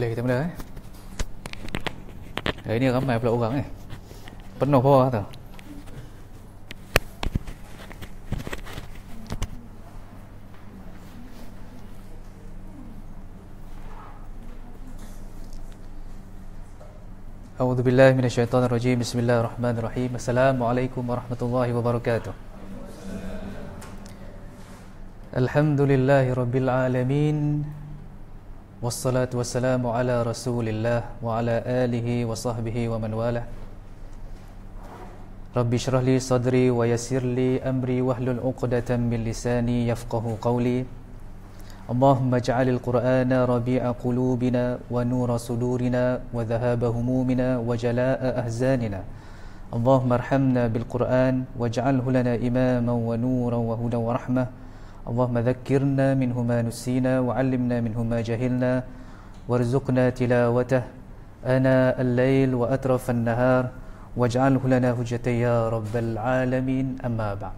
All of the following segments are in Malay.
Boleh kita mula Hari ni ramai pula orang Penuh bawah tu. A'udzubillahi minasyaitonirrajim. Bismillahirrahmanirrahim. Assalamualaikum warahmatullahi wabarakatuh. Alhamdulillahi rabbil alamin. Wassalatu wassalamu ala rasulillah wa ala alihi wa sahbihi wa man walah. Rabbi syrah li sadri wa yassir li amri wahlul 'uqdatam min lisani yafqahu qawli. Allahumma ja'alil qur'ana rabi'a qulubina wa nura sudurina wa dhahaba humumina wa jalaa'a ahzanina. Allahumma arhamna bil qur'an waj'alhu lana imaman wa nuran wa hudan wa rahmah. Allahumma dhakkirna minhu ma nusina wa 'allimna minhu ma jahilna warzuqna tilawatah ana al-lail wa atraf an-nahar waj'alhu lana hujjatan ya rabbal alamin. Amma ba'd.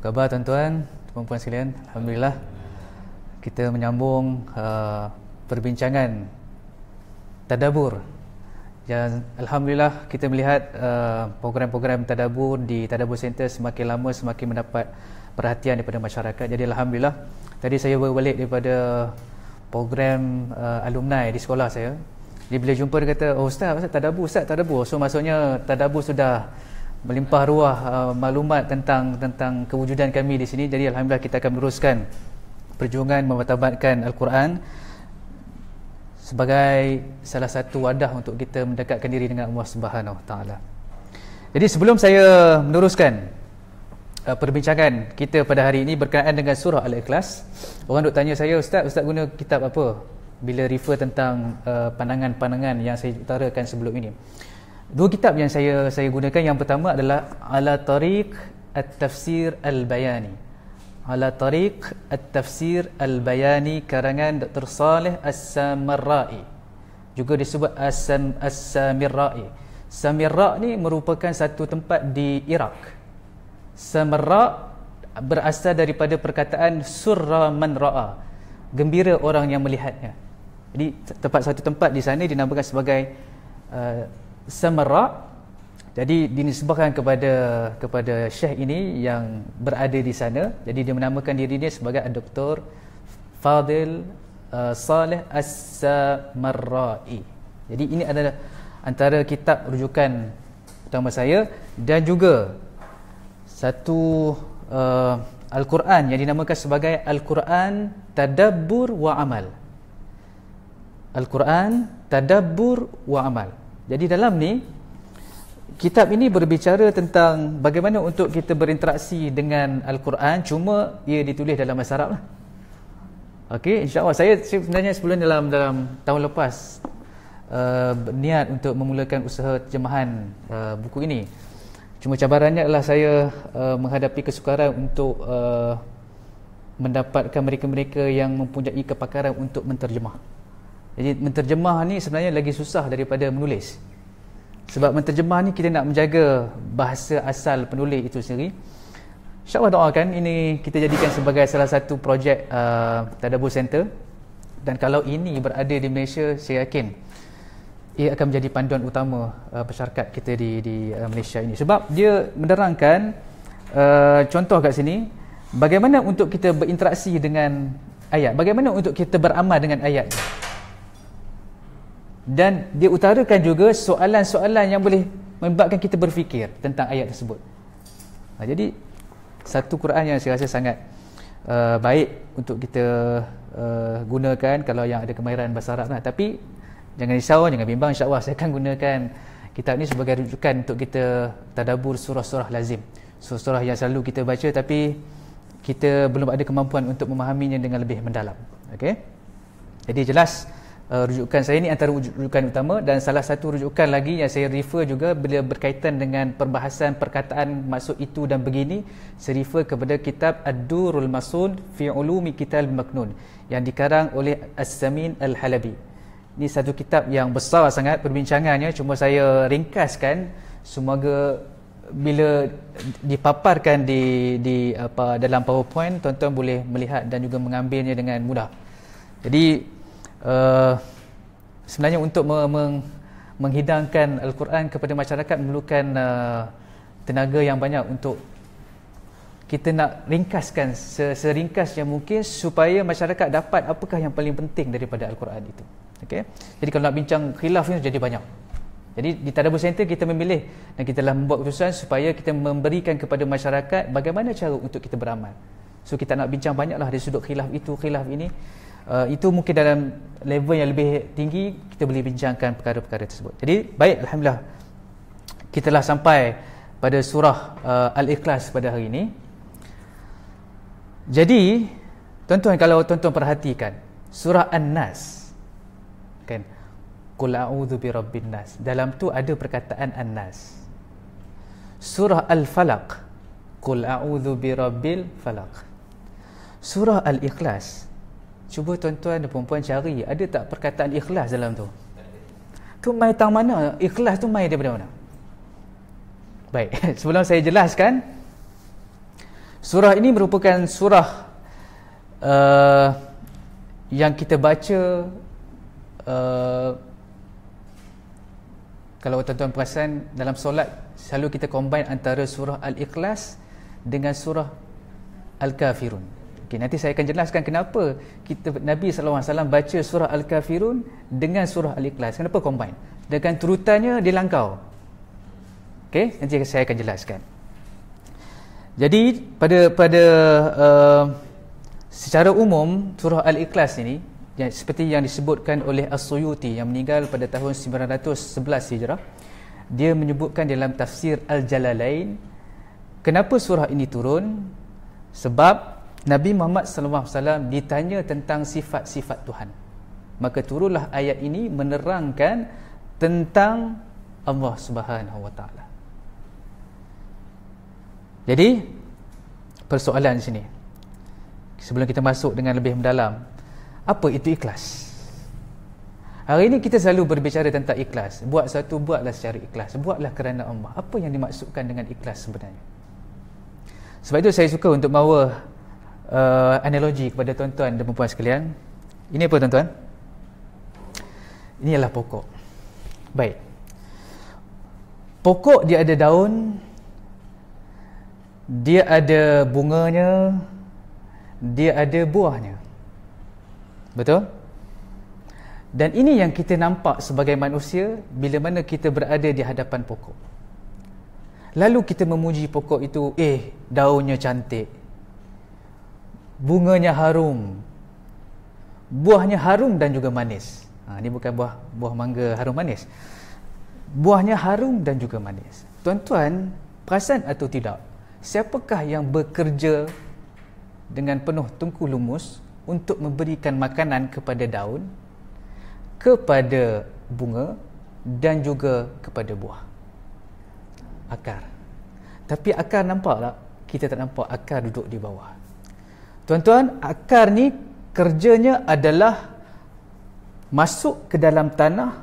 Apa khabar tuan-tuan, puan-puan sekalian? Alhamdulillah kita menyambung perbincangan tadabbur. Dan alhamdulillah kita melihat program-program tadabbur di Tadabbur Center semakin lama semakin mendapat perhatian daripada masyarakat. Jadi alhamdulillah tadi saya baru balik daripada program alumni di sekolah saya. Dia bila jumpa dia kata, "Oh ustaz tadabbur, ustaz tadabbur." So maksudnya tadabbur sudah melimpah ruah maklumat tentang kewujudan kami di sini. Jadi alhamdulillah kita akan meneruskan perjuangan memartabatkan Al-Quran sebagai salah satu wadah untuk kita mendekatkan diri dengan Allah Subhanahu Wa Taala. Jadi sebelum saya meneruskan perbincangan kita pada hari ini berkenaan dengan surah Al-Ikhlas, orang duk tanya saya, ustaz guna kitab apa bila refer tentang pandangan-pandangan yang saya utarakan sebelum ini. Dua kitab yang saya gunakan, yang pertama adalah Ala Tariq At-Tafsir Al-Bayani. Ala Tariq At-Tafsir Al-Bayani karangan Dr. Saleh As-Samarra'i, juga disebut As-Samirra'i. Samirra' ni merupakan satu tempat di Iraq. Samarra' berasal daripada perkataan surra man ra'a, gembira orang yang melihatnya. Jadi satu tempat di sana dinamakan sebagai Samarra'. Jadi dinisbahkan kepada syekh ini yang berada di sana. Jadi dia menamakan dirinya sebagai Dr. Fadil Saleh As-Samarra'i. Jadi ini adalah antara kitab rujukan utama saya, dan juga satu Al-Quran yang dinamakan sebagai Al-Quran Tadabbur wa Amal. Al-Quran Tadabbur wa Amal. Jadi dalam ni, kitab ini berbicara tentang bagaimana untuk kita berinteraksi dengan Al-Quran, cuma ia ditulis dalam bahasa Arab lah. Okey, insya-Allah saya sebenarnya sebelum dalam tahun lepas berniat untuk memulakan usaha terjemahan buku ini. Cuma cabarannya adalah saya menghadapi kesukaran untuk mendapatkan mereka-mereka yang mempunyai kepakaran untuk menterjemah. Jadi menterjemah ni sebenarnya lagi susah daripada menulis. Sebab menterjemah ni kita nak menjaga bahasa asal penulis itu sendiri. InsyaAllah doakan ini kita jadikan sebagai salah satu projek Tadabbur Center. Dan kalau ini berada di Malaysia, saya yakin ia akan menjadi panduan utama masyarakat kita di Malaysia ini. Sebab dia menerangkan contoh kat sini, bagaimana untuk kita berinteraksi dengan ayat, bagaimana untuk kita beramal dengan ayat. Dan dia utarakan juga soalan-soalan yang boleh menyebabkan kita berfikir tentang ayat tersebut. Jadi satu Quran yang saya rasa sangat baik untuk kita gunakan kalau yang ada kemahiran bahasa Arab lah. Tapi jangan risau, jangan bimbang, insya-Allah saya akan gunakan kitab ni sebagai rujukan untuk kita tadabbur surah-surah lazim, surah-surah yang selalu kita baca tapi kita belum ada kemampuan untuk memahaminya dengan lebih mendalam. Okey. Jadi jelas rujukan saya ni antara rujukan utama, dan salah satu rujukan lagi yang saya refer juga bila berkaitan dengan perbahasan perkataan maksud itu dan begini, saya refer kepada kitab Ad-Durrul Masun fi Ulumi Kitab Maknun yang dikarang oleh As-Samin Al-Halabi. Ini satu kitab yang besar sangat perbincangannya, cuma saya ringkaskan. Semoga bila dipaparkan di dalam PowerPoint, tuan-tuan boleh melihat dan juga mengambilnya dengan mudah. Jadi sebenarnya untuk menghidangkan Al-Quran kepada masyarakat memerlukan tenaga yang banyak untuk kita nak ringkaskan seringkas yang mungkin supaya masyarakat dapat apakah yang paling penting daripada Al-Quran itu. Okay? Jadi kalau nak bincang khilaf ni jadi banyak. Jadi di Tadabbur Center kita memilih dan kita telah membuat keputusan supaya kita memberikan kepada masyarakat bagaimana cara untuk kita beramal. So kita nak bincang banyaklah dari sudut khilaf itu, khilaf ini. Itu mungkin dalam level yang lebih tinggi kita boleh bincangkan perkara-perkara tersebut. Jadi baik, alhamdulillah kita telah sampai pada surah Al-Ikhlas pada hari ini. Jadi tuan-tuan, kalau tuan-tuan perhatikan surah An-Nas, kan, Qul a'udzu birabbin nas, dalam tu ada perkataan An-Nas. Surah Al-Falaq, Qul a'udzu birabbil falaq. Surah Al-Ikhlas, cuba tuan-tuan dan puan-puan cari ada tak perkataan ikhlas dalam tu. Tu mai tang mana? Ikhlas tu mai daripada mana? Baik, sebelum saya jelaskan, surah ini merupakan surah yang kita baca, kalau tuan-tuan perasan dalam solat selalu kita combine antara surah Al-Ikhlas dengan surah Al-Kafirun. Okay, nanti saya akan jelaskan kenapa Nabi SAW baca surah Al-Kafirun dengan surah Al-Ikhlas. Kenapa combine? Dengan turutannya dilangkau. Okay, nanti saya akan jelaskan. Jadi pada secara umum surah Al-Ikhlas ini seperti yang disebutkan oleh As-Suyuti yang meninggal pada tahun 911 Hijrah, dia menyebutkan dalam tafsir Al-Jalalain, kenapa surah ini turun? Sebab Nabi Muhammad SAW ditanya tentang sifat-sifat Tuhan, maka turunlah ayat ini menerangkan tentang Allah Subhanahu Wa Taala. Jadi persoalan di sini, sebelum kita masuk dengan lebih mendalam, apa itu ikhlas? Hari ini kita selalu berbicara tentang ikhlas. Buat satu, buatlah secara ikhlas, buatlah kerana Allah. Apa yang dimaksudkan dengan ikhlas sebenarnya? Sebab itu saya suka untuk bawa analogi kepada tuan-tuan dan puan-puan sekalian. Ini apa tuan-tuan? Ini adalah pokok. Baik, pokok dia ada daun, dia ada bunganya, dia ada buahnya. Betul? Dan ini yang kita nampak sebagai manusia bila mana kita berada di hadapan pokok. Lalu kita memuji pokok itu, daunnya cantik, bunganya harum, buahnya harum dan juga manis. Ini bukan buah mangga harum manis. Buahnya harum dan juga manis. Tuan-tuan, perasan atau tidak, siapakah yang bekerja dengan penuh tungku lumus untuk memberikan makanan kepada daun, kepada bunga dan juga kepada buah? Akar. Tapi akar nampak tak? Kita tak nampak akar duduk di bawah. Tuan-tuan, akar ni kerjanya adalah masuk ke dalam tanah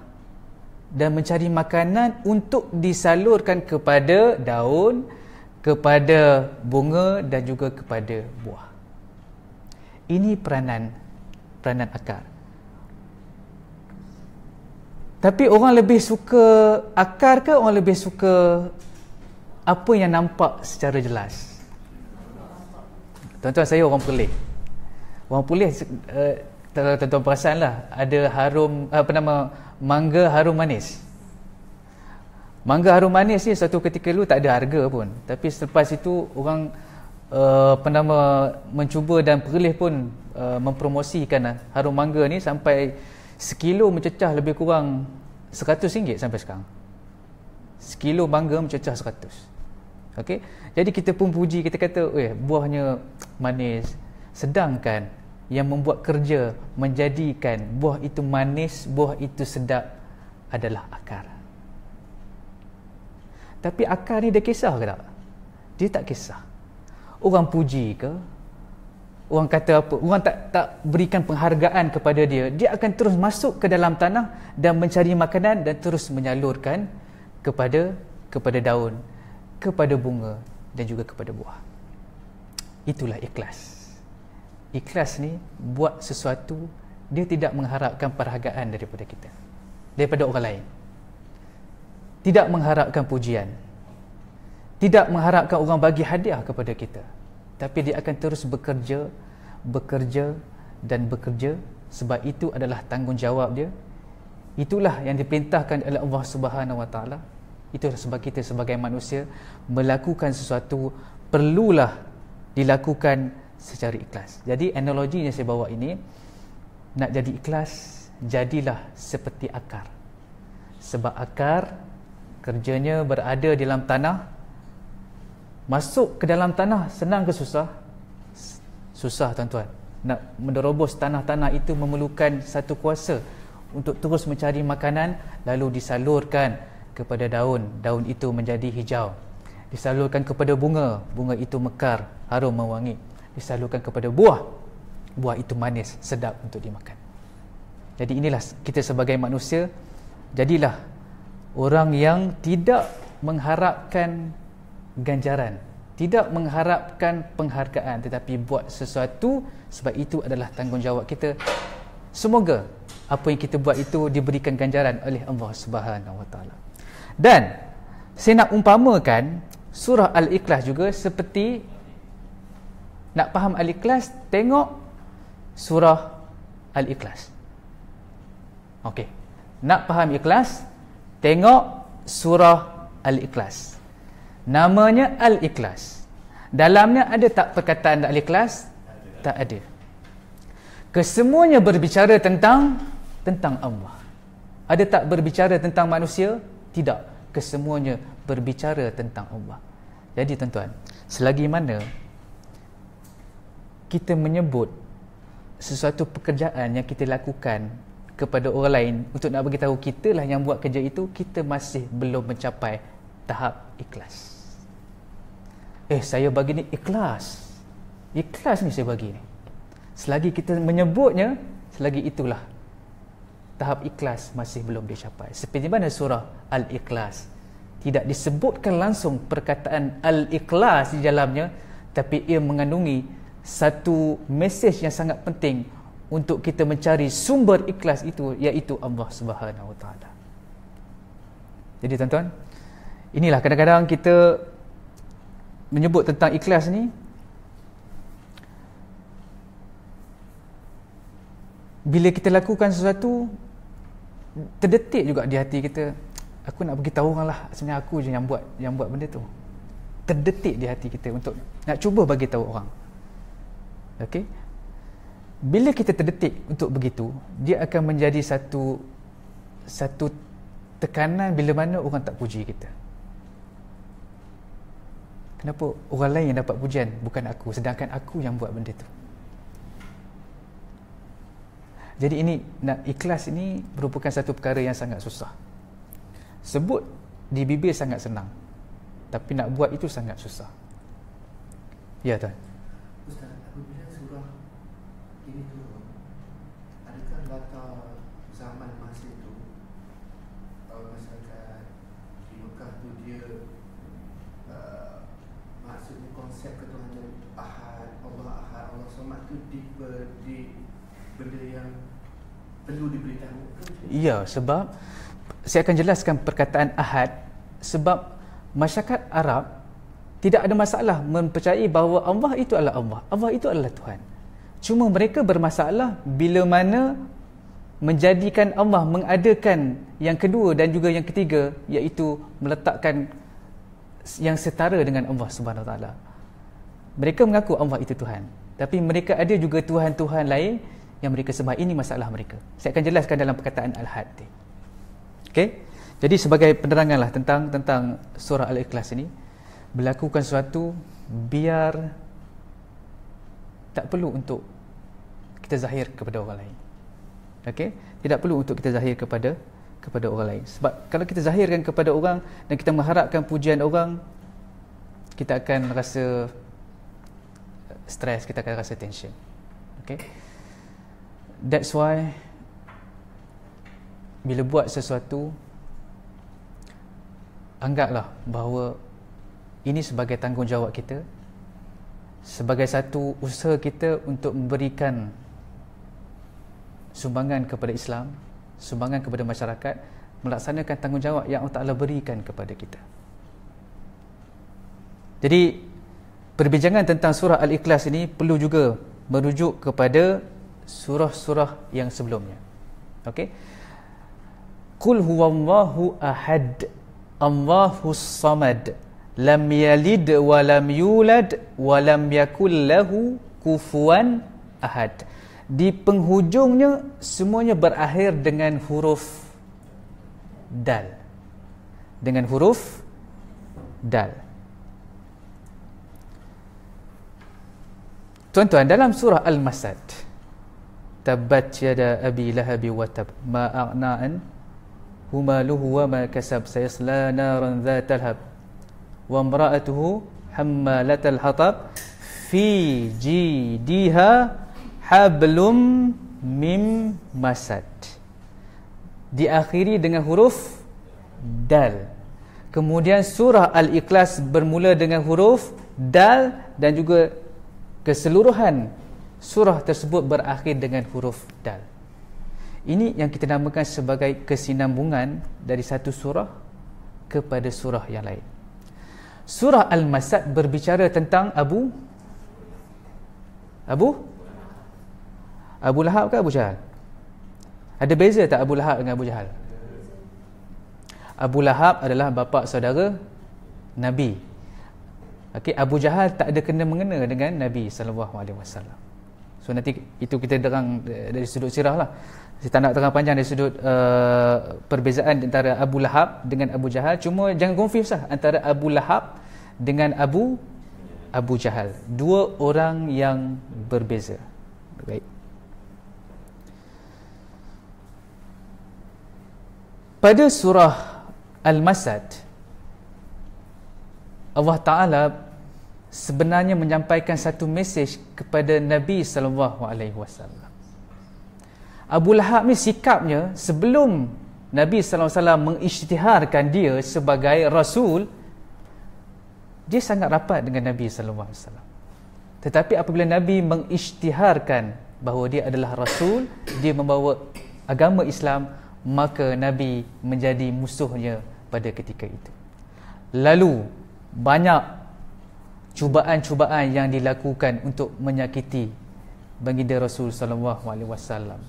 dan mencari makanan untuk disalurkan kepada daun, kepada bunga dan juga kepada buah. Ini peranan akar. Tapi orang lebih suka akar ke orang lebih suka apa yang nampak secara jelas? Tuan-tuan, saya orang Perlis. Orang Perlis, tuan-tuan perasan lah, ada harum, mangga harum manis. Mangga harum manis ni satu ketika dulu tak ada harga pun. Tapi selepas itu orang mencuba, dan Perlis pun mempromosikan harum mangga ni sampai sekilo mencecah lebih kurang RM100 sampai sekarang. Sekilo mangga mencecah 100. Okey, jadi kita pun puji, kita kata buahnya manis, sedangkan yang membuat kerja menjadikan buah itu manis, buah itu sedap adalah akar. Tapi akar ni dia kisah ke tak? Dia tak kisah. Orang puji ke, orang kata apa, orang tak berikan penghargaan kepada dia, dia akan terus masuk ke dalam tanah dan mencari makanan dan terus menyalurkan kepada daun, kepada bunga dan juga kepada buah. Itulah ikhlas. Ikhlas ni buat sesuatu dia tidak mengharapkan perhargaan daripada kita, daripada orang lain. Tidak mengharapkan pujian, tidak mengharapkan orang bagi hadiah kepada kita, tapi dia akan terus bekerja dan bekerja, sebab itu adalah tanggungjawab dia. Itulah yang diperintahkan oleh Allah Subhanahu Wa Taala. Itulah sebab kita sebagai manusia melakukan sesuatu perlulah dilakukan secara ikhlas. Jadi analogi yang saya bawa ini, nak jadi ikhlas, jadilah seperti akar. Sebab akar kerjanya berada di dalam tanah. Masuk ke dalam tanah senang ke susah? Susah, tuan-tuan. Nak menerobos tanah-tanah itu memerlukan satu kuasa untuk terus mencari makanan, lalu disalurkan kepada daun, daun itu menjadi hijau. Disalurkan kepada bunga, bunga itu mekar, harum mewangi. Disalurkan kepada buah, buah itu manis, sedap untuk dimakan. Jadi inilah kita sebagai manusia, jadilah orang yang tidak mengharapkan ganjaran, tidak mengharapkan penghargaan, tetapi buat sesuatu sebab itu adalah tanggungjawab kita. Semoga apa yang kita buat itu diberikan ganjaran oleh Allah Subhanahu Wa Taala. Dan saya nak umpamakan surah Al-Ikhlas juga seperti, nak faham Al-Ikhlas, tengok surah Al-Ikhlas. Okey. Nak faham ikhlas, tengok surah Al-Ikhlas. Namanya Al-Ikhlas. Dalamnya ada tak perkataan Al-Ikhlas? Tak ada. Kesemuanya berbicara tentang Allah. Ada tak berbicara tentang manusia? Tidak. Kesemuanya berbicara tentang Allah. Jadi tuan-tuan, selagi mana kita menyebut sesuatu pekerjaan yang kita lakukan kepada orang lain untuk nak bagi tahu kita lah yang buat kerja itu, kita masih belum mencapai tahap ikhlas. Saya bagi ni ikhlas. Ikhlas ni saya bagi ni. Selagi kita menyebutnya, selagi itulah tahap ikhlas masih belum dicapai. Seperti mana surah Al-Ikhlas, tidak disebutkan langsung perkataan Al-Ikhlas di dalamnya, tapi ia mengandungi satu mesej yang sangat penting untuk kita mencari sumber ikhlas itu, iaitu Allah Subhanahu Wa Taala. Jadi tuan-tuan, inilah kadang-kadang kita menyebut tentang ikhlas ni, bila kita lakukan sesuatu, terdetik juga di hati kita, aku nak beritahu orang lah, sebenarnya aku je yang buat benda tu. Terdetik di hati kita untuk nak cuba bagi tahu orang. Okey? Bila kita terdetik untuk begitu, dia akan menjadi satu tekanan bila mana orang tak puji kita. Kenapa orang lain yang dapat pujian, bukan aku, sedangkan aku yang buat benda tu? Jadi ini, nak ikhlas ini merupakan satu perkara yang sangat susah. Sebut di bibir sangat senang, tapi nak buat itu sangat susah. Ya tuan. Ustaz, apabila surah ini turun, adakah latar zaman masa itu masyarakat di Mekah tu dia maksudnya konsep ketuhanan Ahad, Allah Samad tu di benda yang perlu diberitahu? Ya, sebab saya akan jelaskan perkataan Ahad, sebab masyarakat Arab tidak ada masalah mempercayai bahawa Allah itu adalah Allah, Allah itu adalah Tuhan. Cuma mereka bermasalah bila mana menjadikan Allah, mengadakan yang kedua dan juga yang ketiga, iaitu meletakkan yang setara dengan Allah Subhanahu Wa Taala. Mereka mengaku Allah itu Tuhan, tapi mereka ada juga Tuhan-Tuhan lain yang mereka sembah. Ini masalah mereka. Saya akan jelaskan dalam perkataan Al-Had. Okey? Jadi sebagai peneranganlah tentang surah Al-Ikhlas ini, melakukan sesuatu biar tak perlu untuk kita zahir kepada orang lain. Okey? Tidak perlu untuk kita zahir kepada orang lain. Sebab kalau kita zahirkan kepada orang dan kita mengharapkan pujian orang, kita akan rasa stres, kita akan rasa tension. Okey? That's why bila buat sesuatu, anggaplah bahawa ini sebagai tanggungjawab kita, sebagai satu usaha kita untuk memberikan sumbangan kepada Islam, sumbangan kepada masyarakat, melaksanakan tanggungjawab yang Allah Ta'ala berikan kepada kita. Jadi perbincangan tentang surah Al-Ikhlas ini perlu juga merujuk kepada surah-surah yang sebelumnya. Okey. Qul huwallahu ahad, Allahus samad, lam yalid wa lam yulad wa lam yakul lahu kufuwan ahad. Di penghujungnya semuanya berakhir dengan huruf dal. Dengan huruf dal. Tuan-tuan, dalam surah Al-Masad, tabbat yada abi lahabi wa tab ma a'na'an humaluhu wa ma kasab sayasla naran dhatal hab wa imra'atuhu hammalatal hatab fi jidiha hablum mim masad. Diakhiri dengan huruf dal. Kemudian surah Al-Ikhlas bermula dengan huruf dal dan juga keseluruhan surah tersebut berakhir dengan huruf dal. Ini yang kita namakan sebagai kesinambungan dari satu surah kepada surah yang lain. Surah Al-Masad berbicara tentang Abu Lahab ke Abu Jahal? Ada beza tak Abu Lahab dengan Abu Jahal? Abu Lahab adalah bapa saudara Nabi. Okey, Abu Jahal tak ada kena-mengena dengan Nabi SAW. So nanti itu kita terang dari sudut sirah lah. Saya tak nak terang panjang dari sudut perbezaan antara Abu Lahab dengan Abu Jahal. Cuma jangan confuse lah antara Abu Lahab dengan Abu Jahal. Dua orang yang berbeza. Baik. Pada surah Al-Masad, Allah Ta'ala sebenarnya menyampaikan satu mesej kepada Nabi SAW. Abu Lahab ni sikapnya sebelum Nabi SAW mengisytiharkan dia sebagai Rasul, dia sangat rapat dengan Nabi SAW. Tetapi apabila Nabi mengisytiharkan bahawa dia adalah Rasul, dia membawa agama Islam, maka Nabi menjadi musuhnya pada ketika itu. Lalu banyak cubaan-cubaan yang dilakukan untuk menyakiti baginda Rasul sallallahu alaihi wasallam.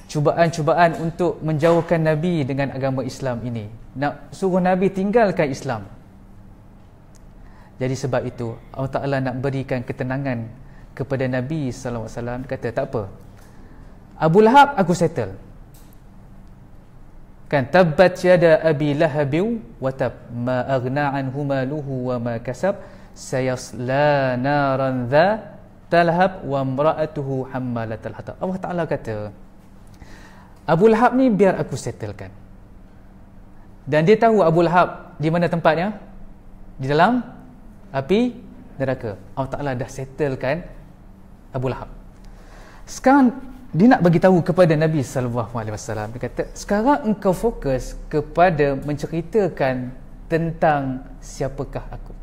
Cubaan-cubaan untuk menjauhkan Nabi dengan agama Islam ini. Nak suruh Nabi tinggalkan Islam. Jadi sebab itu Allah Ta'ala nak berikan ketenangan kepada Nabi sallallahu alaihi wasallam. Dia kata tak apa, Abu Lahab aku settle. Kan tabbat yada abi lahabi wa tab ma aghna anhu maluhu wa ma kasab sayasla naran dhatal hab wa imra'atuhu hammalatal hatab. Allah Ta'ala kata Abu Lahab ni biar aku settlekan. Dan dia tahu Abu Lahab di mana tempatnya? Di dalam api neraka. Allah Ta'ala dah settlekan Abu Lahab. Sekarang dia nak bagi tahu kepada Nabi SAW. Dia kata, sekarang engkau fokus kepada menceritakan tentang siapakah aku.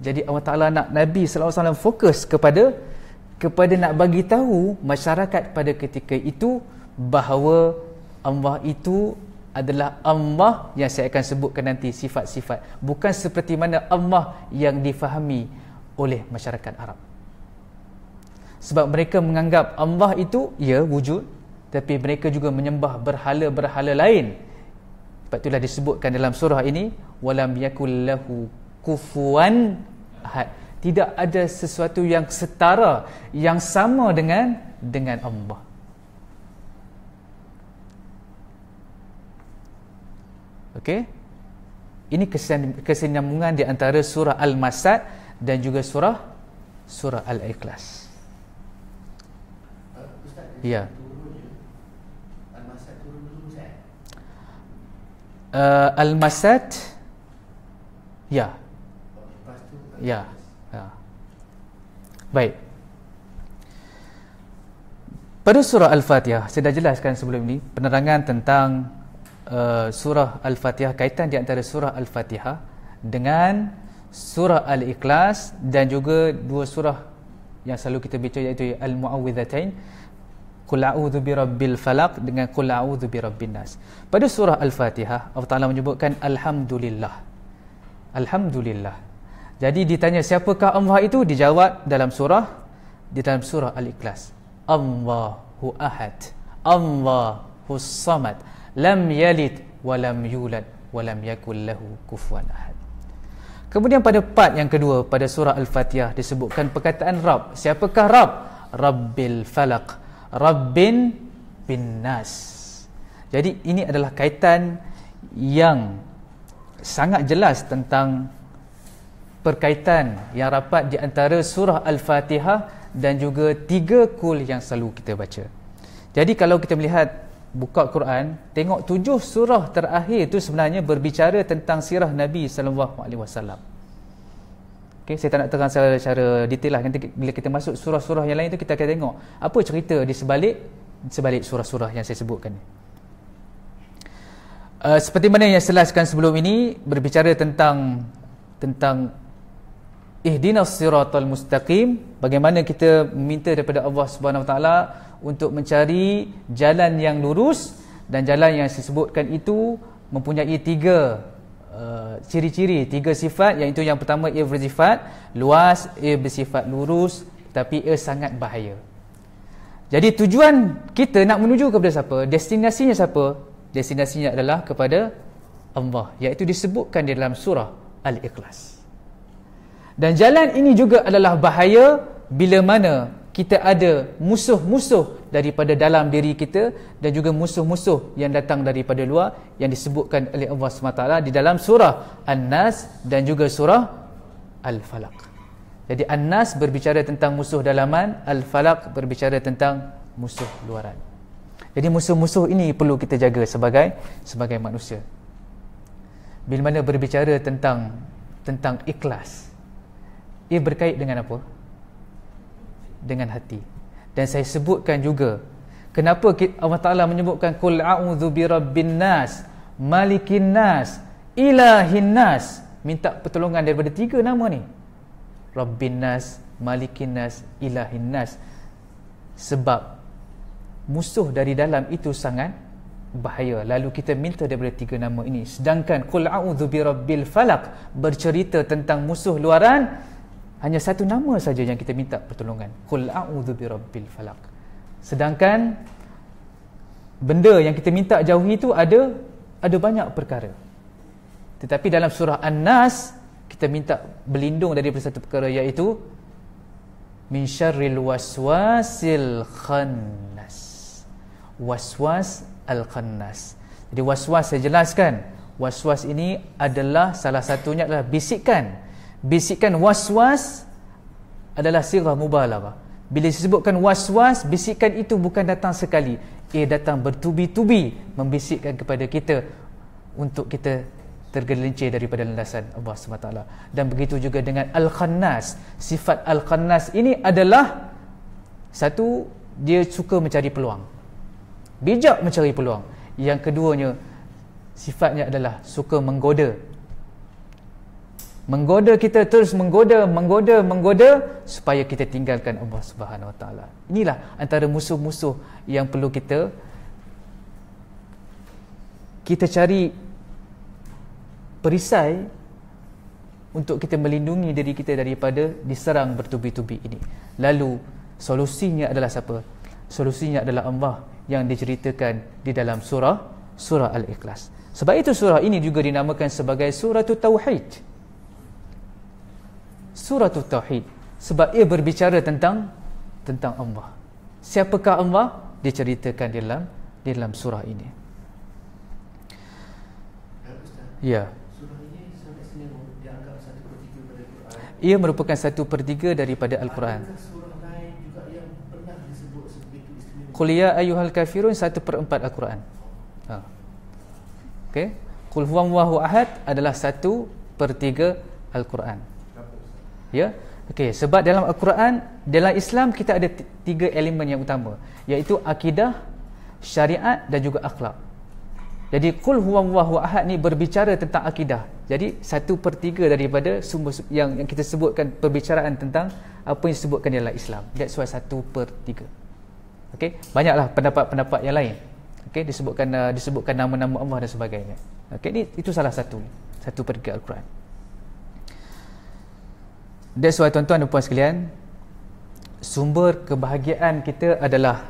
Jadi Allah Ta'ala nak Nabi SAW fokus kepada nak bagi tahu masyarakat pada ketika itu bahawa Allah itu adalah Allah yang saya akan sebutkan nanti sifat-sifat. Bukan seperti mana Allah yang difahami oleh masyarakat Arab. Sebab mereka menganggap Allah itu, ya, wujud, tapi mereka juga menyembah berhala-berhala lain. Sebab itulah disebutkan dalam surah ini, walam yakul lahu kufuwan ahad. Tidak ada sesuatu yang setara, yang sama dengan Allah. Okey? Ini kesinambungan di antara surah Al-Masad dan juga surah Al-Ikhlas. Ya. Al-Masad turun dulu Ustaz. Al-Masad, ya. Lepas tu Ya. Baik. Pada surah Al-Fatihah, saya dah jelaskan sebelum ini penerangan tentang surah Al-Fatihah, kaitan di antara surah Al-Fatihah dengan surah Al-Ikhlas dan juga dua surah yang selalu kita baca iaitu al-muawwidhatain, qul a'udzu birabbil falaq dengan qul a'udzu birabbin nas. Pada surah al-Fatihah Allah Taala menyebutkan alhamdulillah. Alhamdulillah. Jadi ditanya siapakah Allah itu, dijawab dalam surah Al-Ikhlas. Allahu ahad, Allahu samad, lam yalid wa lam yulad wa lam yakul lahu kufuwan ahad. Kemudian pada part yang kedua pada surah Al-Fatihah disebutkan perkataan Rabb. Siapakah Rabb? Rabbil falaq, Rabbin bin nas. Jadi ini adalah kaitan yang sangat jelas tentang perkaitan yang rapat di antara surah Al-Fatihah dan juga 3 kul yang selalu kita baca. Jadi kalau kita melihat buka Quran, tengok 7 surah terakhir itu sebenarnya berbicara tentang sirah Nabi sallallahu alaihi wasallam. Okey, saya tak nak terang secara detail lah. Nanti bila kita masuk surah-surah yang lain tu kita akan tengok apa cerita di sebalik surah-surah yang saya sebutkan ni. Seperti mana yang saya jelaskan sebelum ini, berbicara tentang ihdinas siratal mustaqim, bagaimana kita minta daripada Allah Subhanahu Wa Taala untuk mencari jalan yang lurus, dan jalan yang disebutkan itu mempunyai 3 ciri-ciri, 3 sifat, iaitu yang pertama ia bersifat luas, ia bersifat lurus, tapi ia sangat bahaya. Jadi tujuan kita nak menuju kepada siapa? Destinasinya siapa? Destinasinya adalah kepada Allah, iaitu disebutkan di dalam surah Al-Ikhlas. Dan jalan ini juga adalah bahaya bila mana kita ada musuh-musuh daripada dalam diri kita dan juga musuh-musuh yang datang daripada luar yang disebutkan oleh Allah SWT di dalam surah An-Nas dan juga surah Al-Falaq. Jadi An-Nas berbicara tentang musuh dalaman, Al-Falaq berbicara tentang musuh luaran. Jadi musuh-musuh ini perlu kita jaga sebagai manusia. Bila mana berbicara tentang ikhlas, ia berkait dengan apa? Dengan hati. Dan saya sebutkan juga kenapa Allah Ta'ala menyebutkan qul a'udzu birabbin nas, malikin nas, ilahin nas. Minta pertolongan daripada 3 nama ni, Rabbin nas, malikin nas, ilahin nas. Sebab musuh dari dalam itu sangat bahaya. Lalu kita minta daripada 3 nama ini. Sedangkan qul a'udzu birabbil falaq bercerita tentang musuh luaran, hanya 1 nama saja yang kita minta pertolongan, qul a'udzu birabbil falaq. Sedangkan benda yang kita minta jauhi itu ada banyak perkara. Tetapi dalam surah An-Nas kita minta berlindung daripada satu perkara, iaitu min syarril waswasil khannas. Waswas al-khannas. Jadi waswas saya jelaskan. Waswas ini adalah salah satunya adalah bisikan. Bisikan waswas adalah sirah mubalaghah. Bila disebutkan waswas, bisikan itu bukan datang sekali, ia datang bertubi-tubi membisikkan kepada kita untuk kita tergelincir daripada landasan Allah SWT. Dan begitu juga dengan Al-Khannas. Sifat Al-Khannas ini adalah satu, dia suka mencari peluang, bijak mencari peluang. Yang keduanya, sifatnya adalah suka menggoda kita, terus menggoda supaya kita tinggalkan Allah Subhanahu Wa Taala. Inilah antara musuh-musuh yang perlu kita cari perisai untuk kita melindungi diri kita daripada diserang bertubi-tubi ini. Lalu solusinya adalah siapa? Solusinya adalah Allah yang diceritakan di dalam surah Al-Ikhlas. Sebab itu surah ini juga dinamakan sebagai Suratul Tauhid. Suratul Tauhid, sebab ia berbicara tentang Allah. Siapakah Allah? Diceritakan di dalam surah ini. Ya. Surah ini sampai sini dianggap 1/3 pada Quran. Ia merupakan 1/3 daripada Al-Quran. Adakah surah lain juga yang pernah disebut sebegitu istimewa? Qul ya ayyuhal kafirun 1/4 Al-Quran. Okey. Qul huwallahu ahad adalah 1/3 Al-Quran. Ya. Okey, sebab dalam Al-Quran, dalam Islam kita ada 3 elemen yang utama, iaitu akidah, syariat dan juga akhlak. Jadi qul huwallahu ahad ni berbicara tentang akidah. Jadi 1/3 daripada sumber yang kita sebutkan perbicaraan tentang apa yang disebutkan dalam Islam. That's why 1/3. Okey, banyaklah pendapat-pendapat yang lain. Okey, disebutkan nama-nama Allah dan sebagainya. Okey, itu salah satu 1/3 Al-Quran. That's why tuan-tuan dan puan sekalian, sumber kebahagiaan kita adalah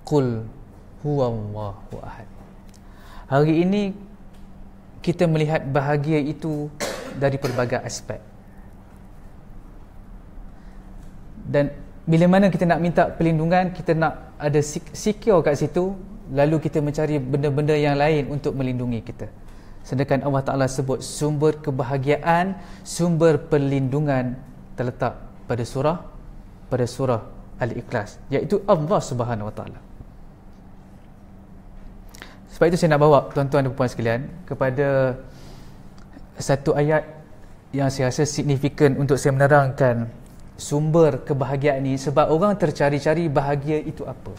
qul huwallahu ahad. Hari ini kita melihat bahagia itu dari pelbagai aspek. Dan bila mana kita nak minta perlindungan, kita nak ada secure kat situ, lalu kita mencari benda-benda yang lain untuk melindungi kita. Sedangkan Allah Ta'ala sebut sumber kebahagiaan, sumber perlindungan terletak pada surah Al-Ikhlas, iaitu Allah Subhanahu Wa Ta'ala. Sebab itu saya nak bawa tuan-tuan dan puan sekalian kepada satu ayat yang saya rasa signifikan untuk saya menerangkan sumber kebahagiaan ini, sebab orang tercari-cari bahagia itu apa.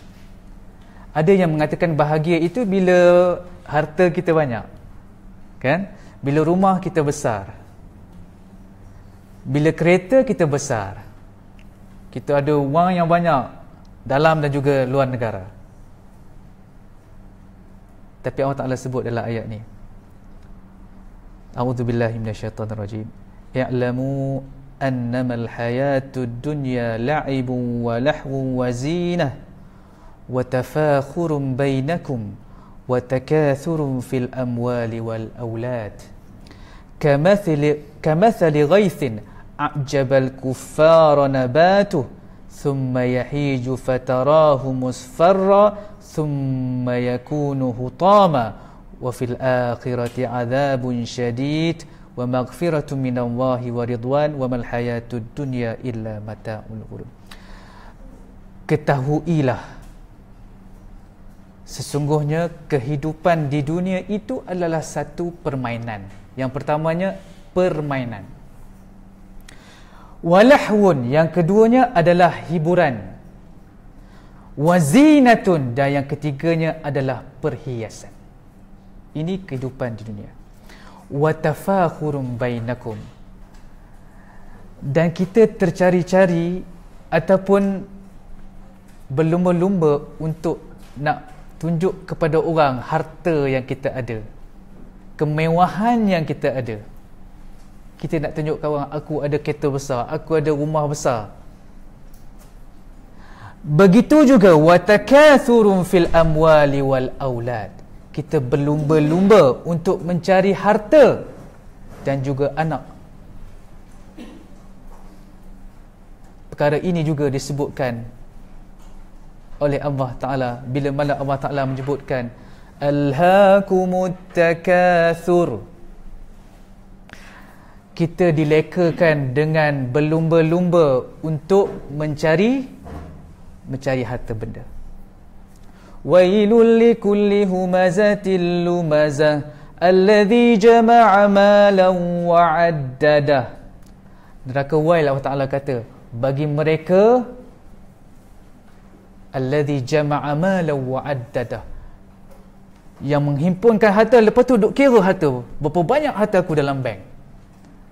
Ada yang mengatakan bahagia itu bila harta kita banyak, kan? Bila rumah kita besar, bila kereta kita besar, kita ada wang yang banyak dalam dan juga luar negara. Tapi Allah Ta'ala sebut dalam ayat ni, A'udzubillahi minasyaitonirrajim, i'lamu annamal hayatud dunya la'ibun wa lahwun wa zinah wa tafakhurun bainakum wa takathurun fil amwali wal awlad kamathali ghaithin a'jabal kuffara nabatuh thumma yahiju fatarahu musfarra thumma yakunu hutama wa fil akhirati adhabun syadid wa maghfiratun minallahi wa ridwan wa mal hayatud dunya illa mata'ul ghurur. Ketahuilah, sesungguhnya kehidupan di dunia itu adalah satu permainan. Yang pertamanya permainan. Walahwun, yang keduanya adalah hiburan. Wazinatun, dan yang ketiganya adalah perhiasan. Ini kehidupan di dunia. Watafakhurun bainakum, dan kita tercari-cari ataupun berlumba-lumba untuk nak tunjuk kepada orang harta yang kita ada, kemewahan yang kita ada. Kita nak tunjuk kawan, aku ada kereta besar, aku ada rumah besar. Begitu juga watakathurun fil amwali wal aulad, kita berlumba-lumba untuk mencari harta dan juga anak. Perkara ini juga disebutkan oleh Allah Ta'ala bila mana Allah Ta'ala menyebutkan alhaakumut takathur, kita dilekakan dengan berlumba-lumba untuk mencari harta benda. Wailul likulli humazatil lumazah alladhi jama'a malan wa 'addadah. Neraka wail, Allah Ta'ala kata, bagi mereka alladhi jama'a malan wa 'addadah, yang menghimpunkan harta lepas tu duk kira harta, berapa banyak harta aku dalam bank.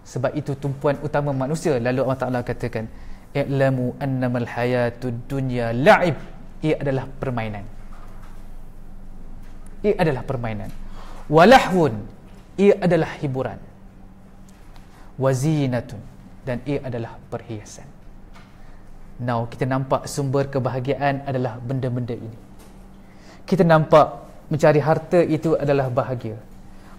Sebab itu tumpuan utama manusia. Lalu Allah Ta'ala katakan, i'lamu annamal hayatud dunya la'ib, ia adalah permainan. Ia adalah permainan. Walahwun, ia adalah hiburan. Wazinatun, dan ia adalah perhiasan. Now kita nampak sumber kebahagiaan adalah benda-benda ini. Kita nampak mencari harta itu adalah bahagia,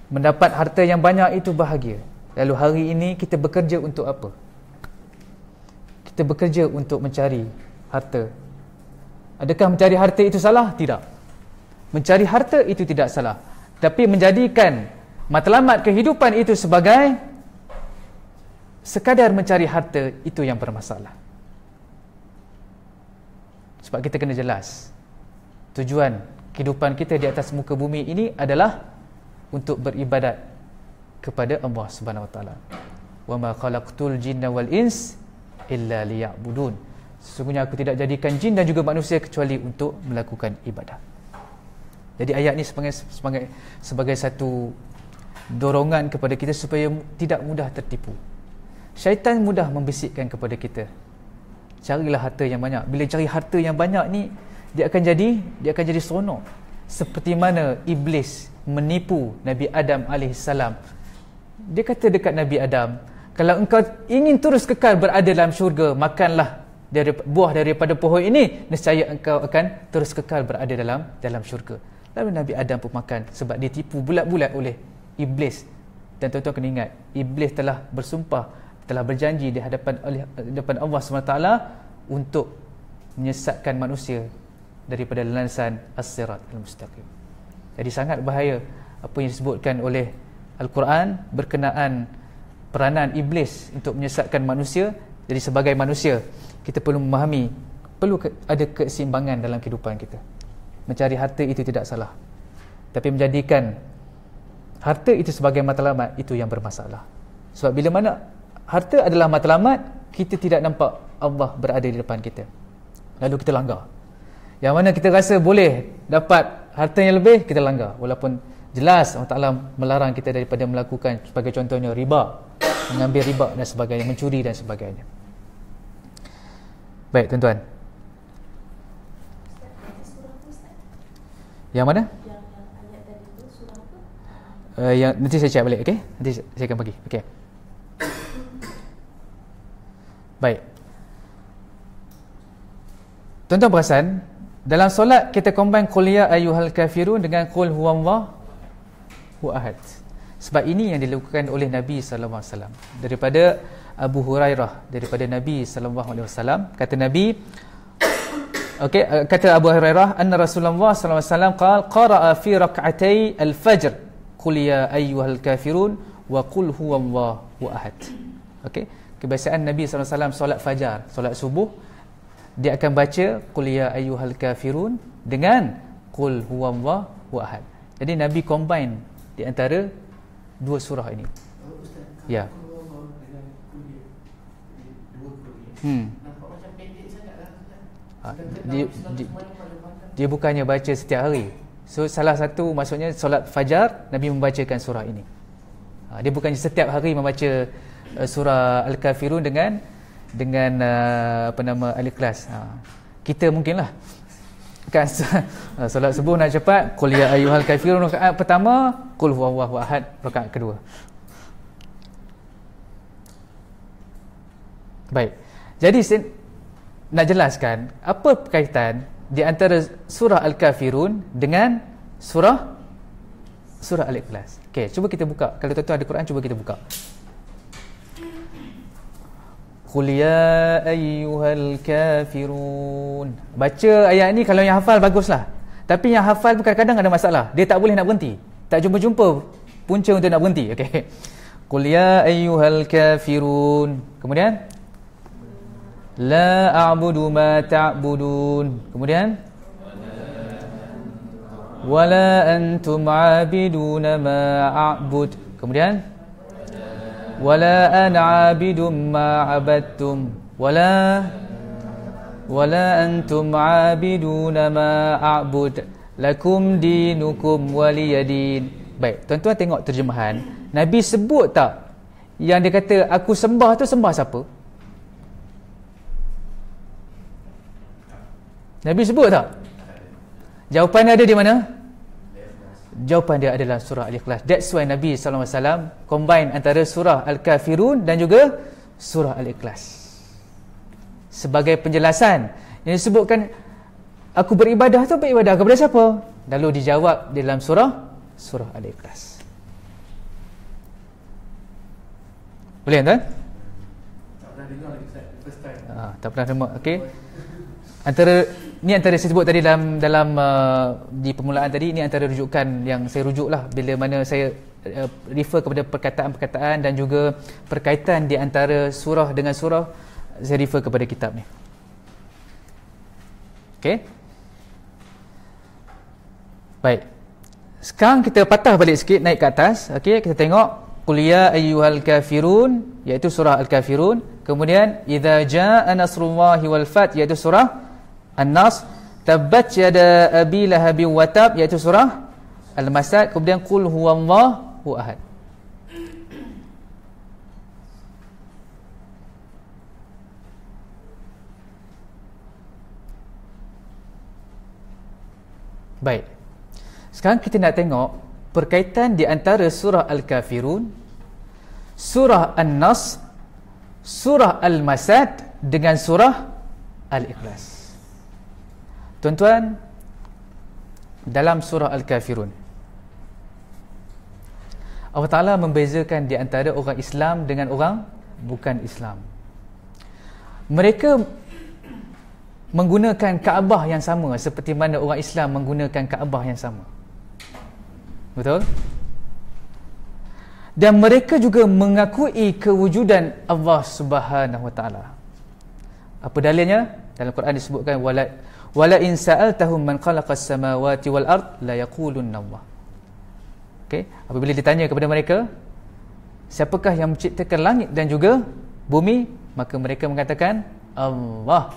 mendapat harta yang banyak itu bahagia. Lalu hari ini kita bekerja untuk apa? Kita bekerja untuk mencari harta. Adakah mencari harta itu salah? Tidak. Mencari harta itu tidak salah. Tapi menjadikan matlamat kehidupan itu sebagai sekadar mencari harta, itu yang bermasalah. Sebab kita kena jelas, tujuan kehidupan kita di atas muka bumi ini adalah untuk beribadat kepada Allah Subhanahu Wa Taala. Wa ma khalaqtul jinna wal ins illa liya'budun. Sesungguhnya aku tidak jadikan jin dan juga manusia kecuali untuk melakukan ibadah. Jadi ayat ni sebagai satu dorongan kepada kita supaya tidak mudah tertipu. Syaitan mudah membisikkan kepada kita, carilah harta yang banyak. Bila cari harta yang banyak ni, dia akan jadi seronok. Seperti mana iblis menipu Nabi Adam alaihissalam. Dia kata dekat Nabi Adam, kalau engkau ingin terus kekal berada dalam syurga, makanlah buah daripada pohon ini, nescaya engkau akan terus kekal berada dalam syurga. Lalu Nabi Adam pun makan, sebab dia tipu bulat-bulat oleh iblis. Dan tuan-tuan kena ingat, iblis telah bersumpah, telah berjanji di hadapan Allah SWT untuk menyesatkan manusia daripada landasan as-sirat al-mustaqim. Jadi sangat bahaya apa yang disebutkan oleh Al-Quran berkenaan peranan iblis untuk menyesatkan manusia. Jadi sebagai manusia, kita perlu memahami, perlu ada keseimbangan dalam kehidupan kita. Mencari harta itu tidak salah, tapi menjadikan harta itu sebagai matlamat, itu yang bermasalah. Sebab bila mana harta adalah matlamat, kita tidak nampak Allah berada di depan kita, lalu kita langgar. Yang mana kita rasa boleh dapat harta yang lebih, kita langgar, walaupun jelas Allah Ta'ala melarang kita daripada melakukan, sebagai contohnya riba, mengambil riba dan sebagainya, mencuri dan sebagainya. Baik tuan-tuan, yang mana? Yang nanti saya cek balik, okey? Nanti saya akan bagi. Okey. Baik. Tuan-tuan perasan, dalam solat kita combine qul ya ayyuhal kafirun dengan qul huwallahu ahad. Sebab ini yang dilakukan oleh Nabi sallallahu alaihi wasallam. Daripada Abu Hurairah, daripada Nabi sallallahu alaihi wasallam, kata Nabi, okey, kata Abu Hurairah, anna Rasulullah sallallahu alaihi wasallam qara'a fi rak'atay al-fajr qul ya ayyuhal kafirun wa qul huwallahu ahad. Okey, kebiasaan Nabi sallallahu alaihi wasallam solat fajar, solat subuh, dia akan baca qul ya ayyuhal kafirun dengan qul huwallahu ahad. Jadi Nabi combine di antara dua surah ini. Ya. Nampak macam pendek sangatlah. Dia bukannya baca setiap hari. So salah satu maksudnya solat fajar Nabi membacakan surah ini. Dia bukannya setiap hari membaca surah Al-Kafirun dengan apa nama Al-Ikhlas. Kita mungkinlah kan solat subuh nak cepat, qul ya ayyuhal kafirun rakaat pertama, qul huwallahu ahad rakaat kedua. Baik. Jadi saya nak jelaskan apa kaitan di antara surah Al-Kafirun dengan surah Al-Ikhlas. Okey, cuba kita buka. Kalau tuan-tuan ada Quran, cuba kita buka. Qul ya ayyuhal kafirun. Baca ayat ni, kalau yang hafal baguslah. Tapi yang hafal pun kadang-kadang ada masalah. Dia tak boleh nak berhenti. Tak jumpa-jumpa punca untuk nak berhenti. Okey. Qul ya ayyuhal kafirun. Kemudian la a'budu ma ta'budun. Kemudian wala antum 'abiduna ma a'bud. Kemudian wala ana 'abidum ma 'abadtum wala antum 'abiduna ma a'bud lakum dinukum waliyadin. Baik, tuan-tuan tengok terjemahan. Nabi sebut tak yang dia kata aku sembah tu, sembah siapa? Nabi sebut tak? Jawapan ada di mana? Jawapan dia adalah surah Al-Ikhlas. That's why Nabi SAW combine antara surah Al-Kafirun dan juga surah Al-Ikhlas. Sebagai penjelasan yang disebutkan aku beribadah tu beribadah kepada siapa? Lalu dijawab dalam surah Al-Ikhlas. Boleh tuan? Tak pernah dengar lagi first time. Tak pernah dengar. Okey. Antara saya sebut tadi dalam di permulaan tadi, ini antara rujukan yang saya rujuklah bila mana saya refer kepada perkataan-perkataan dan juga perkaitan di antara surah dengan surah, saya refer kepada kitab ni. Okey. Baik. Sekarang kita patah balik sikit, naik ke atas. Okey, kita tengok qul ya ayyuhal kafirun, iaitu surah Al-Kafirun. Kemudian idza jaa nasrullahi wal fath, iaitu surah An-Nas. Tabbat yada abi lahabi wa tab, iaitu surah Al-Masad. Kemudian qul huwallahu ahad. Baik. Sekarang kita nak tengok perkaitan di antara surah Al-Kafirun, surah An-Nas, surah Al-Masad dengan surah Al-Ikhlas. Tuan-tuan, dalam surah Al-Kafirun, Allah Ta'ala membezakan di antara orang Islam dengan orang bukan Islam. Mereka menggunakan Kaabah yang sama seperti mana orang Islam menggunakan Kaabah yang sama. Betul? Dan mereka juga mengakui kewujudan Allah Subhanahu Wa Ta'ala. Apa dalilnya? Dalam Quran disebutkan wala in sa'altahum man khalaqas samawati wal ard la yaqulunna Allah. Okey, apabila ditanya kepada mereka, siapakah yang menciptakan langit dan juga bumi, maka mereka mengatakan Allah.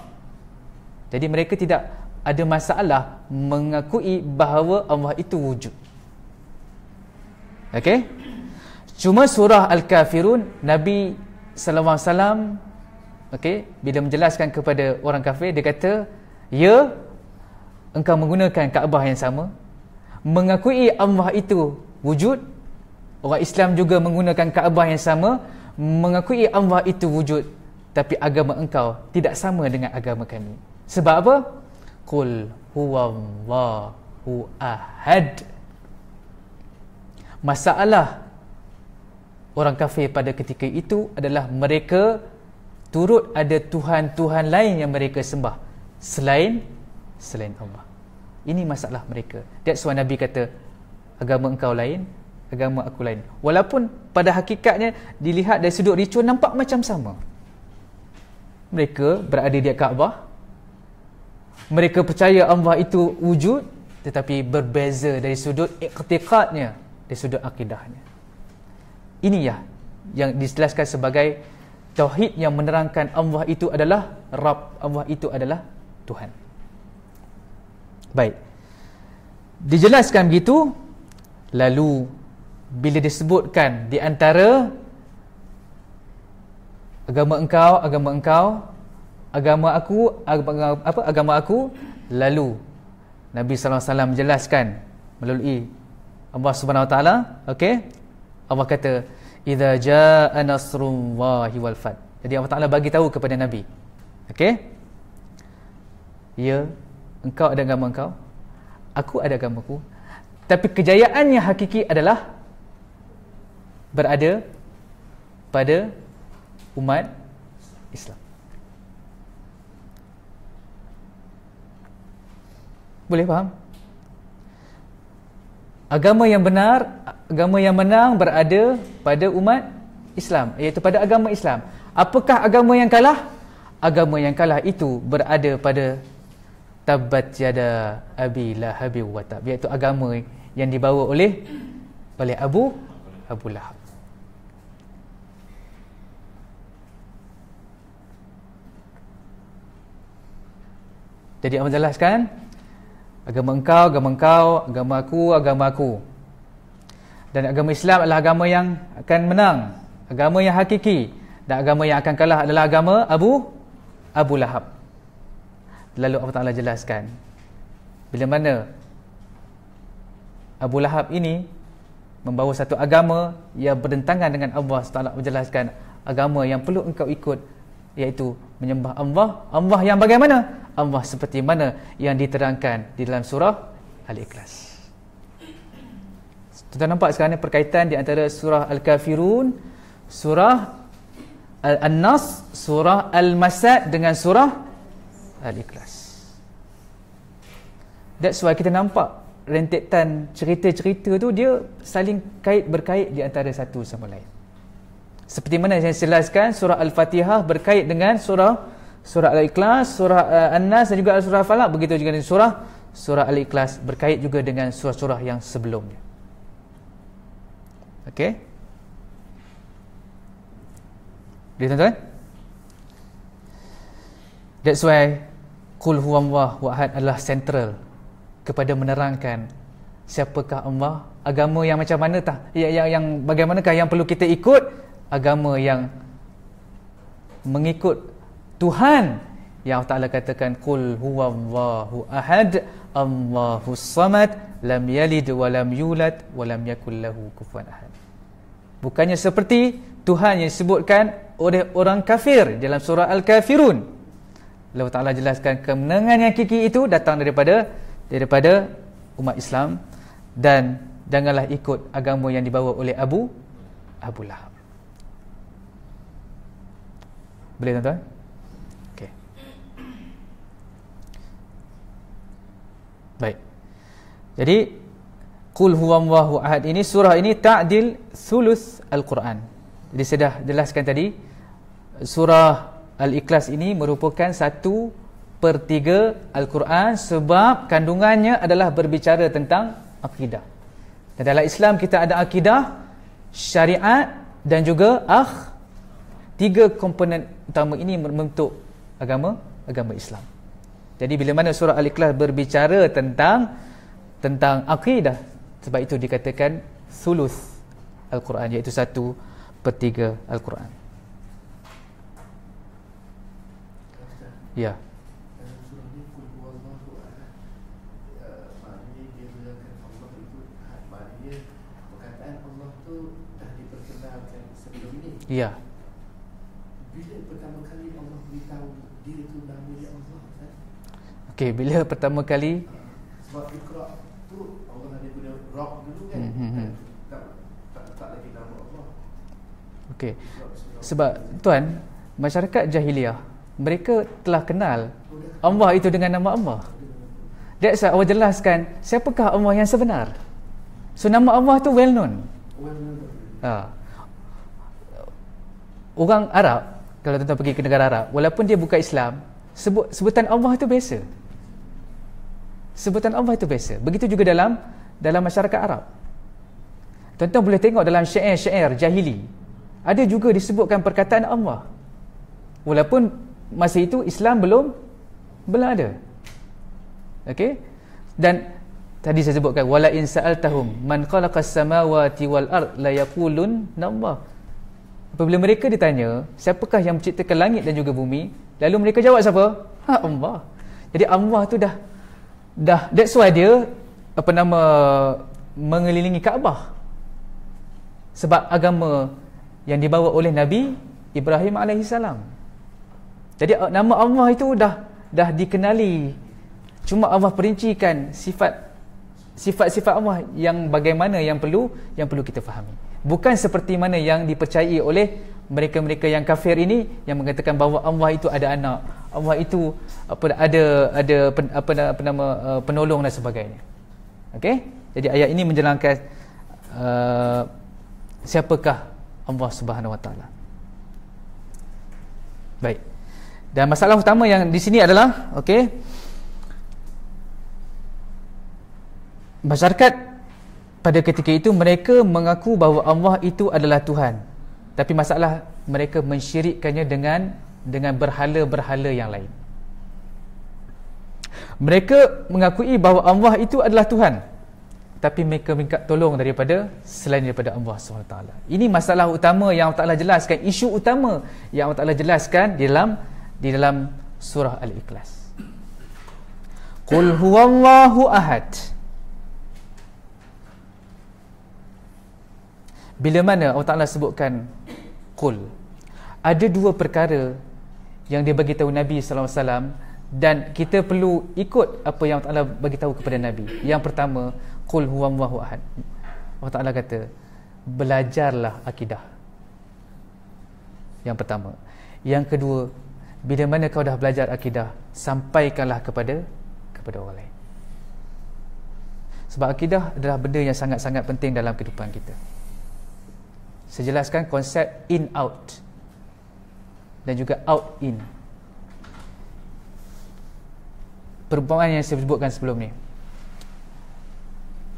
Jadi mereka tidak ada masalah mengakui bahawa Allah itu wujud. Okey? Cuma surah Al-Kafirun, Nabi sallallahu alaihi wasallam, okey, bila menjelaskan kepada orang kafir, dia kata, ya, engkau menggunakan Kaabah yang sama, mengakui Allah itu wujud. Orang Islam juga menggunakan Kaabah yang sama, mengakui Allah itu wujud, tapi agama engkau tidak sama dengan agama kami. Sebab apa? Qul huwallahu ahad. Masalah orang kafir pada ketika itu adalah mereka turut ada Tuhan-Tuhan lain yang mereka sembah selain Allah. Ini masalah mereka. That's why Nabi kata, agama engkau lain, agama aku lain. Walaupun pada hakikatnya dilihat dari sudut ritual nampak macam sama. Mereka berada di Kaabah, mereka percaya Allah itu wujud, tetapi berbeza dari sudut iktiqadnya, dari sudut akidahnya. Ini yang dijelaskan sebagai tauhid yang menerangkan Allah itu adalah Rabb, Allah itu adalah Tuhan. Baik. Dijelaskan begitu, lalu bila disebutkan di antara agama engkau, agama aku, lalu Nabi sallallahu alaihi wasallam menjelaskan melalui Allah Subhanahu wa taala, okey? Allah kata, idza jaa nasrullahi wal fath. Jadi Allah Taala bagi tahu kepada Nabi, okey? Ya, engkau ada agama engkau, aku ada agamaku, tapi kejayaan yang hakiki adalah berada pada umat Islam. Boleh faham? Agama yang benar, agama yang menang berada pada umat Islam, iaitu pada agama Islam. Apakah agama yang kalah? Agama yang kalah itu berada pada tabbat yada abi lahabi wa tab, iaitu agama yang dibawa oleh Abu Lahab. Jadi Allah jelaskan, agama engkau, agama aku. Dan agama Islam adalah agama yang akan menang, agama yang hakiki. Dan agama yang akan kalah adalah agama Abu Lahab. Lalu Allah Ta'ala jelaskan bila mana Abu Lahab ini membawa satu agama yang bertentangan dengan Allah Ta'ala menjelaskan agama yang perlu engkau ikut, iaitu menyembah Allah yang bagaimana? Allah seperti mana yang diterangkan di dalam surah Al-Ikhlas. Kita nampak sekarang ni perkaitan di antara surah Al-Kafirun, surah An-Nas, surah Al-Masad dengan surah Al-Ikhlas. That's why kita nampak rentetan cerita-cerita tu dia saling berkait di antara satu sama lain. Seperti mana yang saya jelaskan, surah Al-Fatihah berkait dengan surah Al-Ikhlas, surah An-Nas dan juga surah Falaq. Begitu juga dengan surah Al-Ikhlas berkait juga dengan surah-surah yang sebelumnya. Okey? Dia tuan-tuan? That's why Qul huwallahu ahad adalah sentral kepada menerangkan siapakah Allah, agama yang macam mana yang bagaimanakah yang perlu kita ikut, agama yang mengikut Tuhan yang Allah Ta'ala katakan qul huwallahu ahad Allahus samad lam yalid wa lam yulad wa lam yakul lahu kufuwan ahad. Bukannya seperti Tuhan yang disebutkan oleh orang kafir dalam surah Al-Kafirun. Allah Ta'ala jelaskan kemenangan yang hakiki itu datang daripada umat Islam, dan janganlah ikut agama yang dibawa oleh Abu Lahab. Boleh tuan-tuan? Okey. Baik. Jadi qul huwallahu ahad ini, surah ini ta'dil thuluth al-Quran. Jadi saya dah jelaskan tadi, surah Al-Ikhlas ini merupakan 1/3 Al-Quran sebab kandungannya adalah berbicara tentang akidah. Dan dalam Islam kita ada akidah, syariat dan juga 3 komponen utama ini membentuk agama Islam. Jadi bila mana surah Al-Ikhlas berbicara tentang akidah, sebab itu dikatakan thuluth Al-Quran, iaitu 1/3 Al-Quran. Ya. Dalam surah ni qul huwallahu ahad, maknanya dia mengatakan Allah itu ahad, maknanya perkataan Allah tu dah diperkenalkan sebelum ini. Ya. Bila pertama kali Allah beritahu dia tu nama dia Allah, kan? Okey, bila pertama kali Sebab Iqra tu Allah ada guna rock dulu kan. Tak lagi nama Allah. okey. Sebab tuan, masyarakat jahiliah mereka telah kenal Allah itu dengan nama Allah. That's why Allah jelaskan siapakah Allah yang sebenar. So nama Allah tu well known. Orang Arab, kalau tuan-tuan pergi ke negara Arab, walaupun dia bukan Islam, sebutan Allah itu biasa. Sebutan Allah itu biasa. Begitu juga dalam masyarakat Arab. Tuan-tuan boleh tengok dalam syair-syair jahili, ada juga disebutkan perkataan Allah, walaupun masa itu Islam belum ada. Okey? Dan tadi saya sebutkan wala in sa'altahum man khalaqas samawati wal ard la yaqulunna Allah. Apabila mereka ditanya siapakah yang menciptakan langit dan juga bumi, lalu mereka jawab siapa? Allah. Jadi Allah tu dah that's why dia mengelilingi Kaabah. Sebab agama yang dibawa oleh Nabi Ibrahim alaihissalam. Jadi nama Allah itu dah dikenali. Cuma Allah perincikan sifat-sifat Allah yang bagaimana yang perlu kita fahami. Bukan seperti mana yang dipercayai oleh mereka-mereka yang kafir ini, yang mengatakan bahawa Allah itu ada anak, Allah itu ada penolong dan sebagainya. Okey? Jadi ayat ini menjelaskan siapakah Allah Subhanahu Wa Taala. Baik. Dan masalah utama yang di sini adalah, okey, masyarakat pada ketika itu mereka mengaku bahawa Allah itu adalah Tuhan, tapi masalah mereka mensyirikkannya dengan berhala-berhala yang lain. Mereka mengakui bahawa Allah itu adalah Tuhan, tapi mereka minta tolong selain daripada Allah SWT. Ini masalah utama yang Allah Ta'ala jelaskan, isu utama yang Allah Ta'ala jelaskan di dalam surah Al-Ikhlas. Qul huwallahu ahad. Bila mana Allah Ta'ala sebutkan qul, ada 2 perkara yang dia bagi tahu Nabi SAW, dan kita perlu ikut apa yang Allah Ta'ala bagi tahu kepada Nabi. Yang pertama, qul huwallahu ahad. Allah Ta'ala kata, belajarlah akidah. Yang pertama. Yang kedua, bila mana kau dah belajar akidah, sampaikanlah kepada orang lain. Sebab akidah adalah benda yang sangat-sangat penting dalam kehidupan kita. Saya jelaskan konsep in out dan juga out in. Perumpamaan yang saya sebutkan sebelum ni,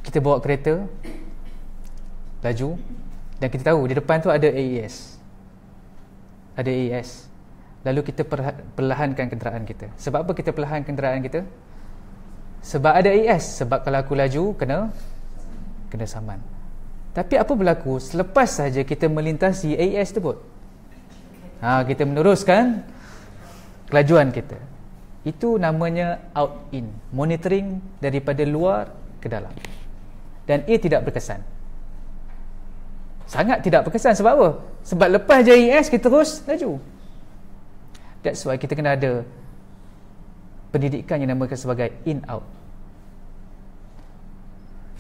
kita bawa kereta laju dan kita tahu di depan tu ada AES. lalu kita perlahankan kenderaan kita. Sebab apa kita perlahan kenderaan kita? Sebab ada AS. Sebab kalau aku laju, kena saman. Tapi apa berlaku selepas saja kita melintasi AS tersebut? Kita meneruskan kelajuan kita. Itu namanya out in, monitoring daripada luar ke dalam. Dan ia tidak berkesan. Sangat tidak berkesan. Sebab apa? Sebab lepas je AS kita terus laju. That's why kita kena ada pendidikan yang namakan sebagai in out.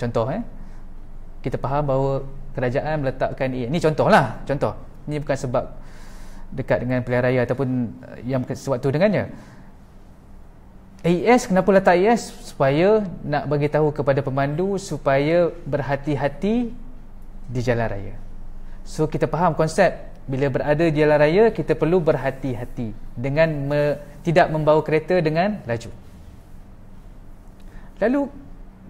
Contoh kita faham bahawa kerajaan meletakkan ini contohlah, contoh. Ini bukan sebab dekat dengan pilihan raya ataupun yang sewaktu dengannya. AS, kenapa letak AS? Supaya nak bagi tahu kepada pemandu supaya berhati-hati di jalan raya. So kita faham konsep bila berada di jalan raya kita perlu berhati-hati dengan tidak membawa kereta dengan laju. Lalu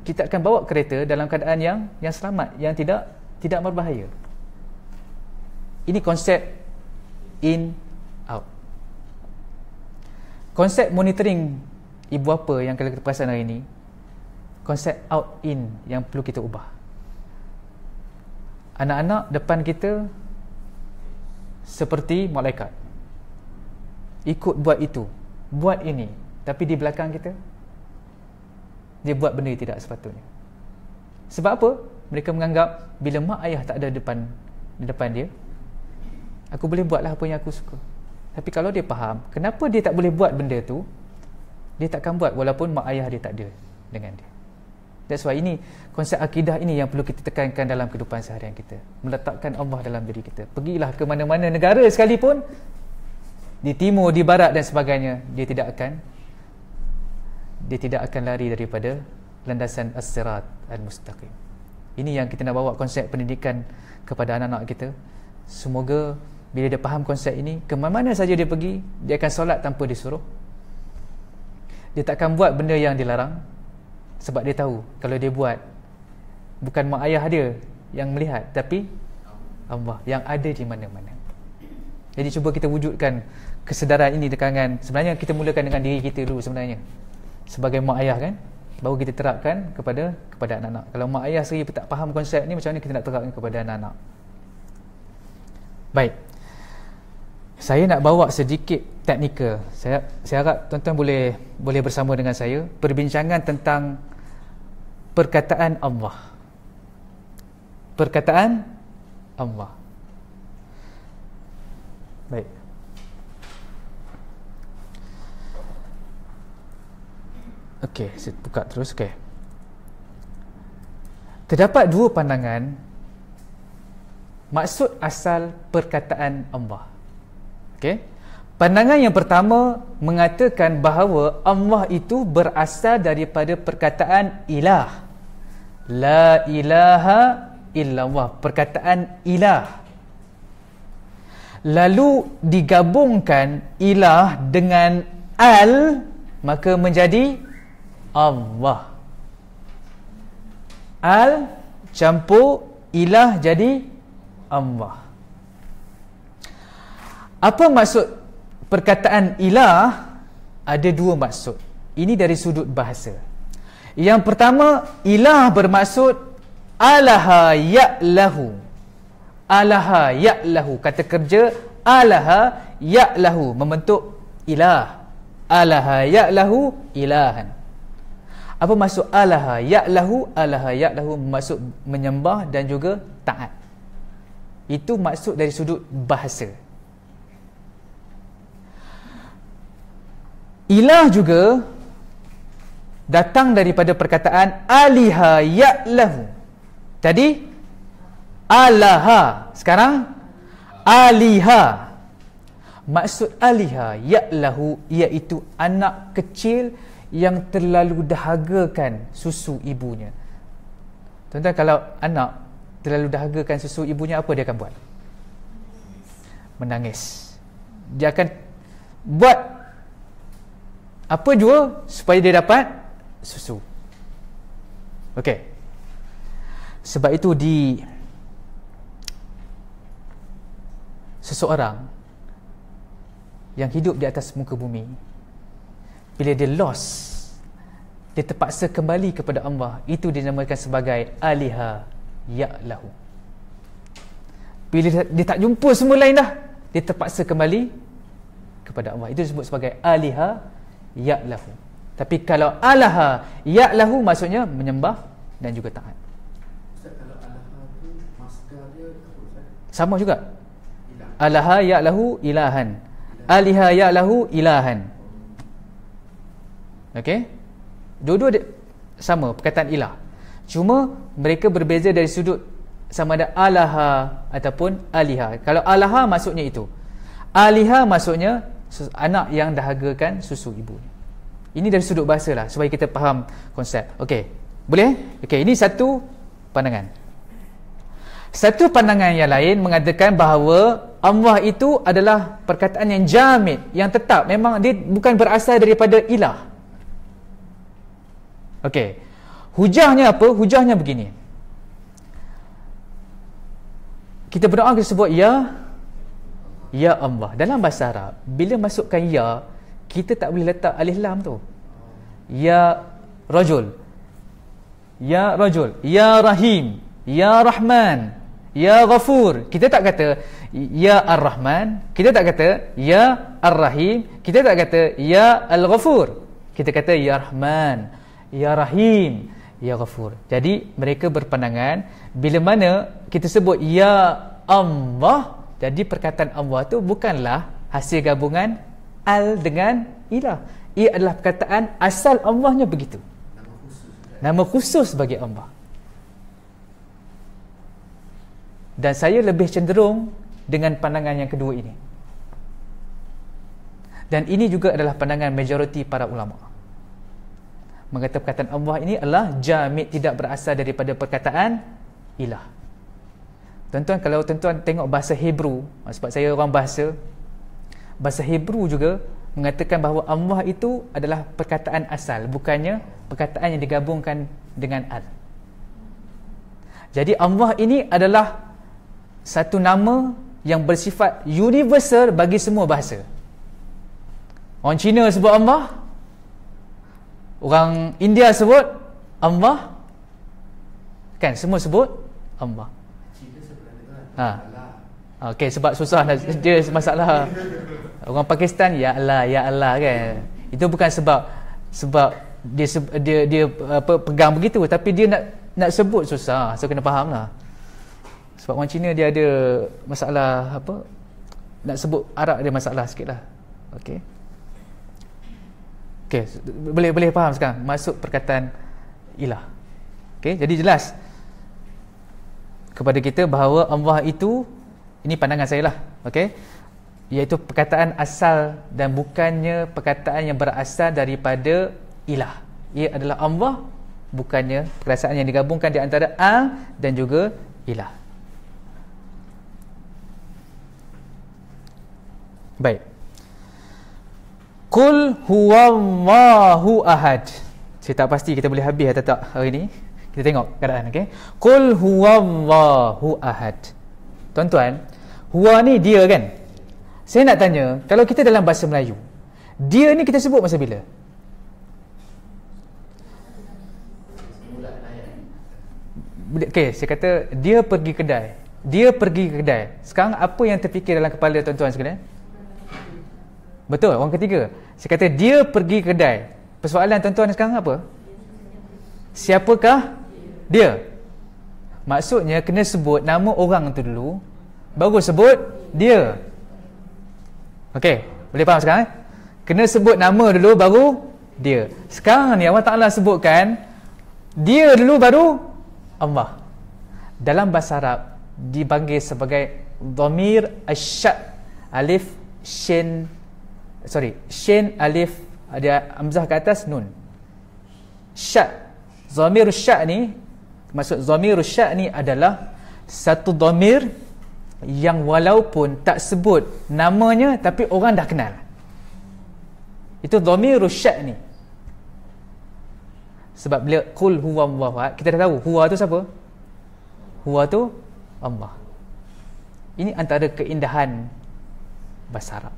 kita akan bawa kereta dalam keadaan yang selamat, yang tidak berbahaya. Ini konsep in out. Konsep monitoring ibu bapa yang kalau kita perasan hari ini, konsep out in yang perlu kita ubah. Anak-anak depan kita seperti malaikat, ikut buat itu, buat ini, tapi di belakang kita dia buat benda yang tidak sepatutnya. Sebab apa? Mereka menganggap bila mak ayah tak ada di depan dia, aku boleh buatlah apa yang aku suka. Tapi kalau dia faham kenapa dia tak boleh buat benda tu, dia takkan buat walaupun mak ayah dia tak ada dengan dia. That's why ini konsep akidah ini yang perlu kita tekankan dalam kehidupan seharian kita. Meletakkan Allah dalam diri kita. Pergilah ke mana-mana negara sekalipun, di timur, di barat dan sebagainya, dia tidak akan lari daripada landasan as-sirat al-mustaqim. Ini yang kita nak bawa konsep pendidikan kepada anak-anak kita. Semoga bila dia faham konsep ini, ke mana saja dia pergi, dia akan solat tanpa disuruh. Dia takkan buat benda yang dilarang, sebab dia tahu kalau dia buat, bukan mak ayah dia yang melihat, tapi Allah yang ada di mana-mana. Jadi cuba kita wujudkan kesedaran ini dengan, sebenarnya kita mulakan dengan diri kita dulu sebenarnya. Sebagai mak ayah kan, baru kita terapkan kepada anak-anak. Kalau mak ayah sendiri tak faham konsep ni, macam mana kita nak terapkan kepada anak-anak? Baik, saya nak bawa sedikit teknikal. Saya harap tuan-tuan boleh bersama dengan saya perbincangan tentang perkataan Allah. Perkataan Allah. Baik. Okey, saya buka terus. Okey. Terdapat dua pandangan maksud asal perkataan Allah. Okey. Pandangan yang pertama mengatakan bahawa Allah itu berasal daripada perkataan ilah. La ilaha illallah, perkataan ilah. Lalu digabungkan ilah dengan al, maka menjadi Allah. Al campur ilah jadi Allah. Apa maksud perkataan ilah? Ada dua maksud. Ini dari sudut bahasa. Yang pertama, ilah bermaksud alaha ya'lahu. Alaha ya'lahu, kata kerja alaha ya'lahu, membentuk ilah. Alaha ya'lahu ilahan. Apa maksud alaha ya'lahu? Alaha ya'lahu maksud menyembah dan juga taat. Itu maksud dari sudut bahasa. Ilah juga datang daripada perkataan aliha ya'lahu. Tadi alaha, sekarang aliha. Maksud aliha ya'lahu iaitu anak kecil yang terlalu dahagakan susu ibunya. Tuan-tuan, kalau anak terlalu dahagakan susu ibunya, apa dia akan buat? Menangis. Dia akan buat apa jua supaya dia dapat susu. Okey. Sebab itu seseorang yang hidup di atas muka bumi, bila dia lost, dia terpaksa kembali kepada Allah, itu dinamakan sebagai aliha ya'lahu. Bila dia tak jumpa semua lain dah, dia terpaksa kembali kepada Allah, itu disebut sebagai aliha ya'lahu. Tapi kalau alaha ya'lahu, maksudnya menyembah dan juga taat. Ustaz, kalau alaha tu masdar dia apa Ustaz? Sama juga. Ilah. Alaha ya'lahu ilahan, aliha ya'lahu ilahan. Okey, dua-dua sama perkataan ilah, cuma mereka berbeza dari sudut sama ada alaha ataupun aliha. Kalau alaha maksudnya itu, aliha maksudnya anak yang dahagakan susu ibu. Ini dari sudut bahasa lah, supaya kita faham konsep. Okey, boleh? Okey, ini satu pandangan. Satu pandangan yang lain mengatakan bahawa Allah itu adalah perkataan yang jamid, yang tetap, memang dia bukan berasal daripada ilah. Okey, hujahnya apa? Hujahnya begini, kita berdoa, kita sebut ya Allah. Dalam bahasa Arab, bila masukkan ya, kita tak boleh letak alif lam tu. Ya rajul, ya rajul, ya rahim, ya rahman, ya ghafur. Kita tak kata ya ar-rahman, kita tak kata ya ar-rahim, kita tak kata ya al-ghafur. Kita kata ya rahman, ya rahim, ya ghafur. Jadi mereka berpandangan bila mana kita sebut ya Allah, jadi perkataan Allah tu bukanlah hasil gabungan al dengan ilah. Ia adalah perkataan asal Allahnya begitu. Nama khusus bagi Allah. Dan saya lebih cenderung dengan pandangan yang kedua ini. Dan ini juga adalah pandangan majoriti para ulama. Mengatakan perkataan Allah ini adalah jamid, tidak berasal daripada perkataan ilah. Tuan-tuan, kalau tuan-tuan tengok bahasa Hebrew, sebab saya orang bahasa Hebrew juga mengatakan bahawa Allah itu adalah perkataan asal, bukannya perkataan yang digabungkan dengan al. Jadi Allah ini adalah satu nama yang bersifat universal bagi semua bahasa. Orang Cina sebut Allah, orang India sebut Allah, kan, semua sebut Allah. Cina sebenarnya Ha. Okey, sebab susah dia masalah. Orang Pakistan ya Allah kan. Itu bukan sebab dia apa pegang begitu, tapi dia nak sebut susah. So kena fahamlah. Sebab orang Cina dia ada masalah apa, nak sebut Arab dia masalah sikitlah. Okey. Okey, boleh faham sekarang masuk perkataan ilah. Okey, jadi jelas kepada kita bahawa Allah itu, ini pandangan saya lah, okey, iaitu perkataan asal dan bukannya perkataan yang berasal daripada ilah. Ia adalah Allah, bukannya perasaan yang digabungkan di antara al dan juga ilah. Baik. Qul huwallahu ahad. Saya tak pasti kita boleh habis atau tak hari ni. Kita tengok keadaan, okey. Qul huwallahu ahad. Tuan-tuan, huwa ni dia kan? Saya nak tanya, kalau kita dalam bahasa Melayu, dia ni kita sebut masa bila? Okey, saya kata dia pergi kedai. Dia pergi kedai. Sekarang apa yang terfikir dalam kepala tuan-tuan sekalian? Betul, orang ketiga. Saya kata dia pergi kedai. Persoalan tuan-tuan sekarang apa? Siapakah dia? Maksudnya kena sebut nama orang tu dulu, baru sebut dia. Okey, boleh faham sekarang? Kena sebut nama dulu baru dia. Sekarang ni Allah Ta'ala sebutkan dia dulu baru Allah. Dalam bahasa Arab dipanggil sebagai dhamir asy-syad, alif shin, shin alif ada hamzah ke atas, nun, syad. Dhamir syad ni, maksud dhamir syad ni adalah satu dhamir yang walaupun tak sebut namanya tapi orang dah kenal. Itu dhamirus syad ni. Sebab bila qul huwallahu ahad, kita dah tahu huwa tu siapa? Huwa tu Allah. Ini antara keindahan bahasa Arab.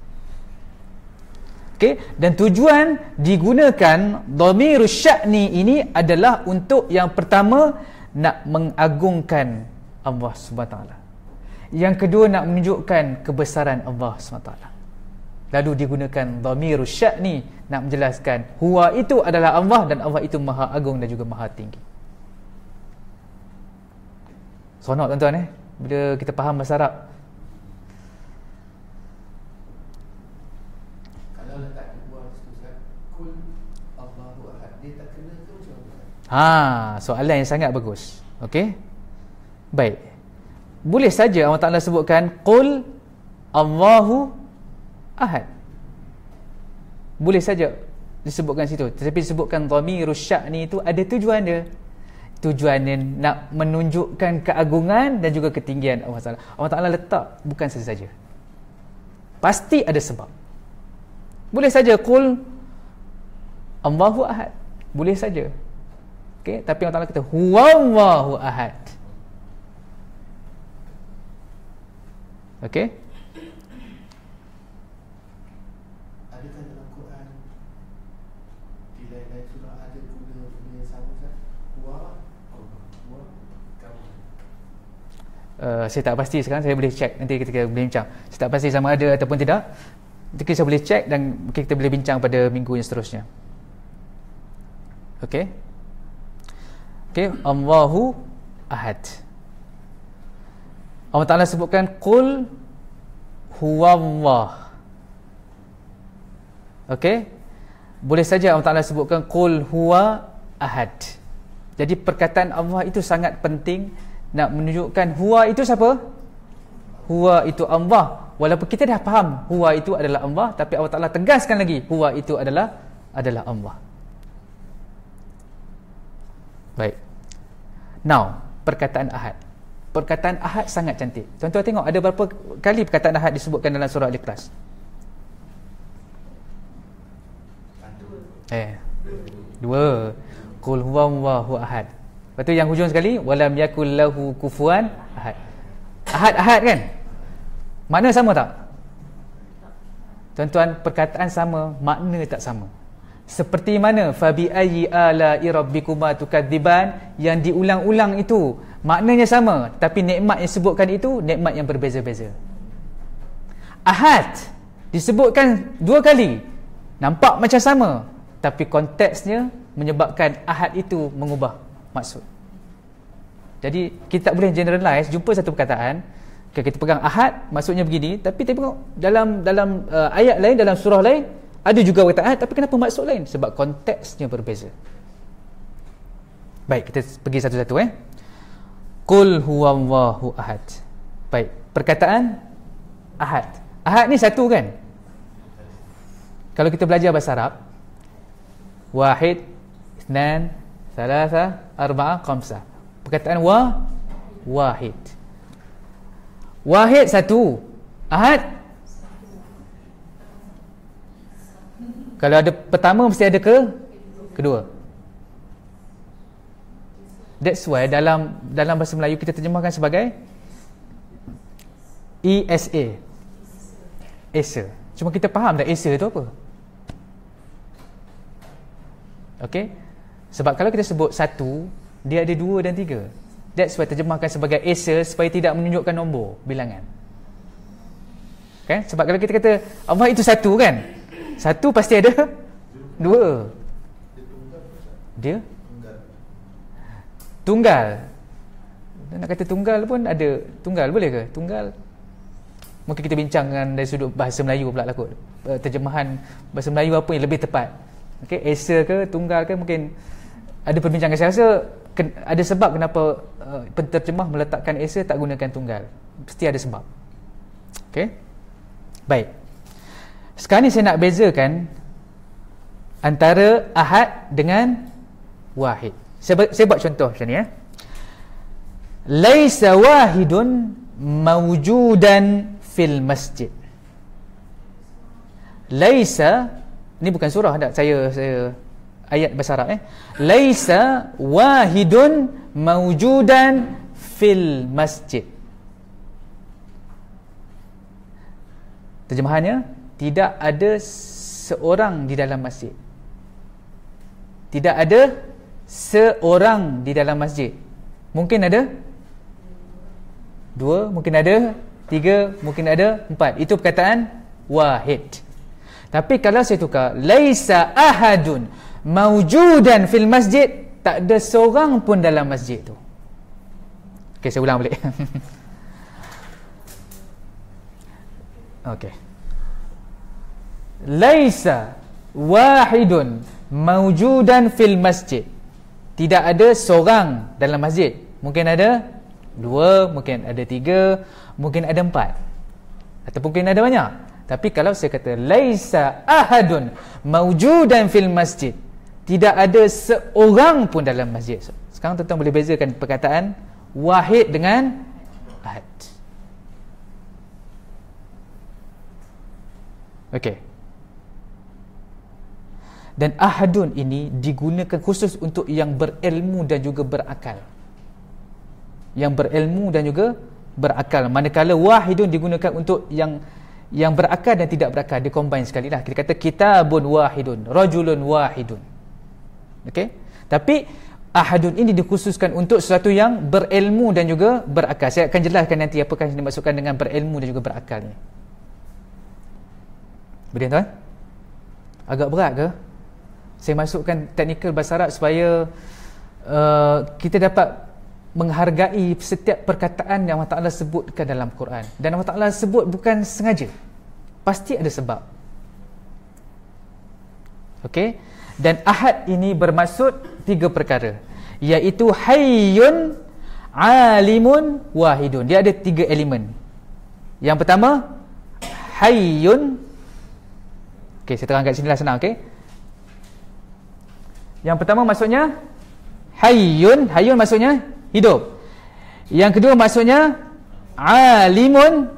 Okey, dan tujuan digunakan dhamirus sya'ni ini adalah untuk yang pertama nak mengagungkan Allah Subhanahu taala. Yang kedua nak menunjukkan kebesaran Allah Subhanahu taala. Lalu digunakan dhamirus sya'ni nak menjelaskan huwa itu adalah Allah dan Allah itu maha agung dan juga maha tinggi. Sonok tuan-tuan bila kita faham bahasa Arab. Soalan yang sangat bagus. Okey. Baik. Boleh saja Allah Taala sebutkan qul Allahu ahad. Boleh saja disebutkan situ. Tetapi disebutkan dhamirus sya'ni itu ada tujuan dia. Tujuannya nak menunjukkan keagungan dan juga ketinggian Allah Taala. Allah Taala letak bukan saja. Pasti ada sebab. Boleh saja qul Allahu ahad. Boleh saja. Okay, tapi Allah Taala kata huwallahu ahad. Okey. Adakah dalam Quran di lain-lain surah ada guna yang sama kan? Saya tak pasti sekarang, saya boleh check nanti kita boleh bincang. Saya tak pasti sama ada ataupun tidak. Nanti saya boleh check dan kita boleh bincang pada minggu yang seterusnya. Okey. Okey, Allahu ahad. Allah Ta'ala sebutkan qul huwallah. Okey. Boleh saja Allah Ta'ala sebutkan qul huwa ahad. Jadi perkataan Allah itu sangat penting nak menunjukkan huwa itu siapa? Huwa itu Allah. Walaupun kita dah faham huwa itu adalah Allah, tapi Allah Ta'ala tegaskan lagi huwa itu adalah Allah. Baik. Now, perkataan ahad. Perkataan ahad sangat cantik. Tuan-tuan tengok ada berapa kali perkataan ahad disebutkan dalam surah Al-Ikhlas? Dua. Qul huwallahu ahad. Lepas tu yang hujung sekali walam yakul lahu kufuwan ahad. Ahad kan? Makna sama tak? Tuan-tuan, perkataan sama, makna tak sama. Seperti mana fabi ayyi ala'i rabbikuma tukadziban, yang diulang-ulang itu maknanya sama, tapi nikmat yang disebutkan itu nikmat yang berbeza-beza. Ahad disebutkan dua kali, nampak macam sama, tapi konteksnya menyebabkan ahad itu mengubah maksud. Jadi kita tak boleh generalize. Jumpa satu perkataan, kita pegang ahad maksudnya begini, tapi tengok dalam ayat lain, dalam surah lain ada juga perkataan ahad, tapi kenapa maksud lain? Sebab konteksnya berbeza. Baik, kita pergi satu-satu. Qul huwallahu ahad. Baik, perkataan ahad. Ahad ni satu kan? Kalau kita belajar bahasa Arab, wahid, ithnan, thalatha, arba'a, khamsah. Perkataan wahid. Wahid satu. Ahad kalau ada pertama mesti ada kedua. That's why dalam bahasa Melayu kita terjemahkan sebagai ESA. Esa. Cuma kita faham tak Esa tu apa? Okey? Sebab kalau kita sebut satu, dia ada dua dan tiga. That's why terjemahkan sebagai Esa supaya tidak menunjukkan nombor bilangan. Kan? Sebab kalau kita kata Allah itu satu kan? Satu pasti ada dua. Dia tunggal. Nak kata tunggal pun ada. Tunggal boleh ke? Tunggal. Mungkin kita bincangkan dari sudut bahasa Melayu pula lah kot. Terjemahan bahasa Melayu apa yang lebih tepat. Okey, Esa ke tunggal ke, mungkin ada perbincangan. Saya rasa ada sebab kenapa penterjemah meletakkan Esa tak gunakan tunggal. Mesti ada sebab. Okey. Baik. Sekarang ni saya nak bezakan antara ahad dengan wahid. Saya buat contoh macam ni. Laisa wahidun mawjudan fil masjid. Laisa, ni bukan surah tak, saya ayat bahasa Arab. Laisa wahidun mawjudan fil masjid. Terjemahannya, tidak ada seorang di dalam masjid. Tidak ada seorang di dalam masjid. Mungkin ada 2, mungkin ada 3, mungkin ada 4. Itu perkataan wahid. Tapi kalau saya tukar, laisa ahadun maujudan fil masjid, tak ada seorang pun dalam masjid tu. Okey, saya ulang balik. Okey. Laisa wahidun maujudan fil masjid. Tidak ada seorang dalam masjid. Mungkin ada 2, mungkin ada 3, mungkin ada 4, ataupun mungkin ada banyak. Tapi kalau saya kata laisa ahadun maujudan fil masjid, tidak ada seorang pun dalam masjid. Sekarang tuan-tuan boleh bezakan perkataan wahid dengan ahad. Okey. Dan ahadun ini digunakan khusus untuk yang berilmu dan juga berakal. Yang berilmu dan juga berakal. Manakala wahidun digunakan untuk yang berakal dan tidak berakal. Dia combine sekali lah. Kita kata kitabun wahidun, rajulun wahidun. Okey. Tapi ahadun ini dikhususkan untuk sesuatu yang berilmu dan juga berakal. Saya akan jelaskan nanti apakah yang dimaksudkan dengan berilmu dan juga berakal ni. Boleh tuan? Agak berat ke? Saya masukkan teknikal bahasa Arab supaya kita dapat menghargai setiap perkataan yang Allah Ta'ala sebutkan dalam Quran. Dan Allah Ta'ala sebut bukan sengaja, pasti ada sebab. Okey. Dan ahad ini bermaksud 3 perkara, iaitu hayyun, alimun, wahidun. Dia ada 3 elemen. Yang pertama hayyun. Okey, saya terangkan sini lah senang. Okey. Yang pertama maksudnya hayyun. Hayyun maksudnya hidup. Yang kedua maksudnya alimun.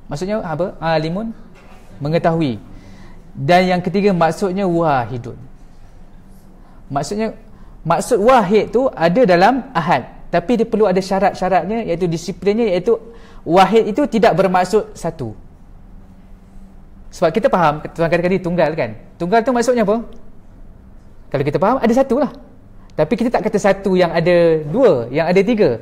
Maksudnya apa? Alimun, mengetahui. Dan yang ketiga maksudnya wahidun. Maksud wahid tu ada dalam ahad, tapi dia perlu ada syarat-syaratnya, iaitu disiplinnya, iaitu wahid itu tidak bermaksud satu. Sebab kita faham kadang-kadang tunggal kan. Tunggal tu maksudnya apa? Kalau kita faham ada satu lah. Tapi kita tak kata satu yang ada 2, yang ada 3.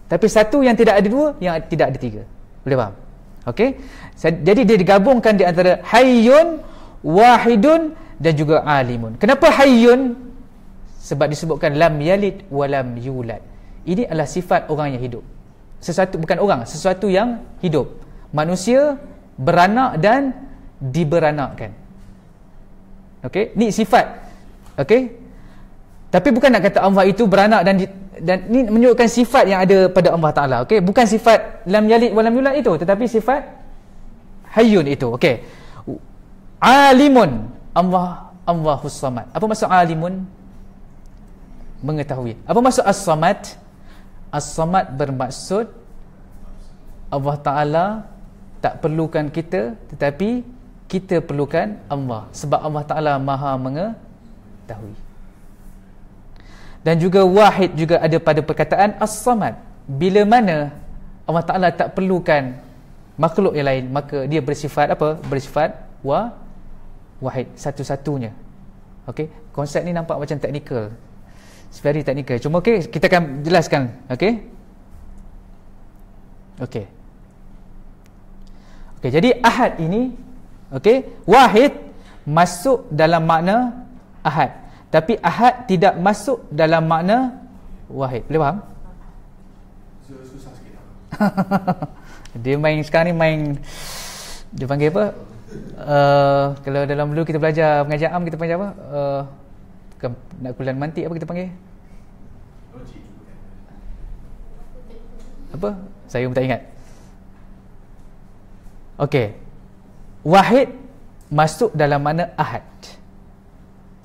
Tapi satu yang tidak ada 2, yang tidak ada 3. Boleh faham? Okey. Jadi dia digabungkan di antara hayyun, wahidun dan juga alimun. Kenapa hayyun? Sebab disebutkan lam yalid wa lam yulad. Ini adalah sifat orang yang hidup. Sesuatu, bukan orang, sesuatu yang hidup. Manusia beranak dan diberanakkan. Okey, ni sifat. Okey. Tapi bukan nak kata Allah itu beranak dan ni menunjukkan sifat yang ada pada Allah Ta'ala. Okey, bukan sifat lam yalid wa lam yulad itu, tetapi sifat hayyun itu. Okey. Alimun, Allahus Samad. Apa maksud alimun? Mengetahui. Apa maksud as-samad? As-samad bermaksud Allah Ta'ala tak perlukan kita, tetapi kita perlukan Allah. Sebab Allah Ta'ala Maha mengetahui. Dan juga wahid juga ada pada perkataan as-samad. Bila mana Allah Ta'ala tak perlukan makhluk yang lain, maka dia bersifat apa? Bersifat wahid, satu-satunya. Okey, konsep ni nampak macam teknikal. It's very technical. Cuma okey, kita akan jelaskan. Okey. Okey. Okey, jadi ahad ini, okey, wahid masuk dalam makna ahad. Tapi ahad tidak masuk dalam makna wahid. Boleh faham? Susah sikit. Dia main sekarang ni dia panggil apa? Kalau dalam dulu kita belajar pengajian am, kita panggil apa? Bukan nak kuliah mantik, apa kita panggil? Logik. Apa? Saya pun tak ingat. Okey. Wahid masuk dalam makna ahad.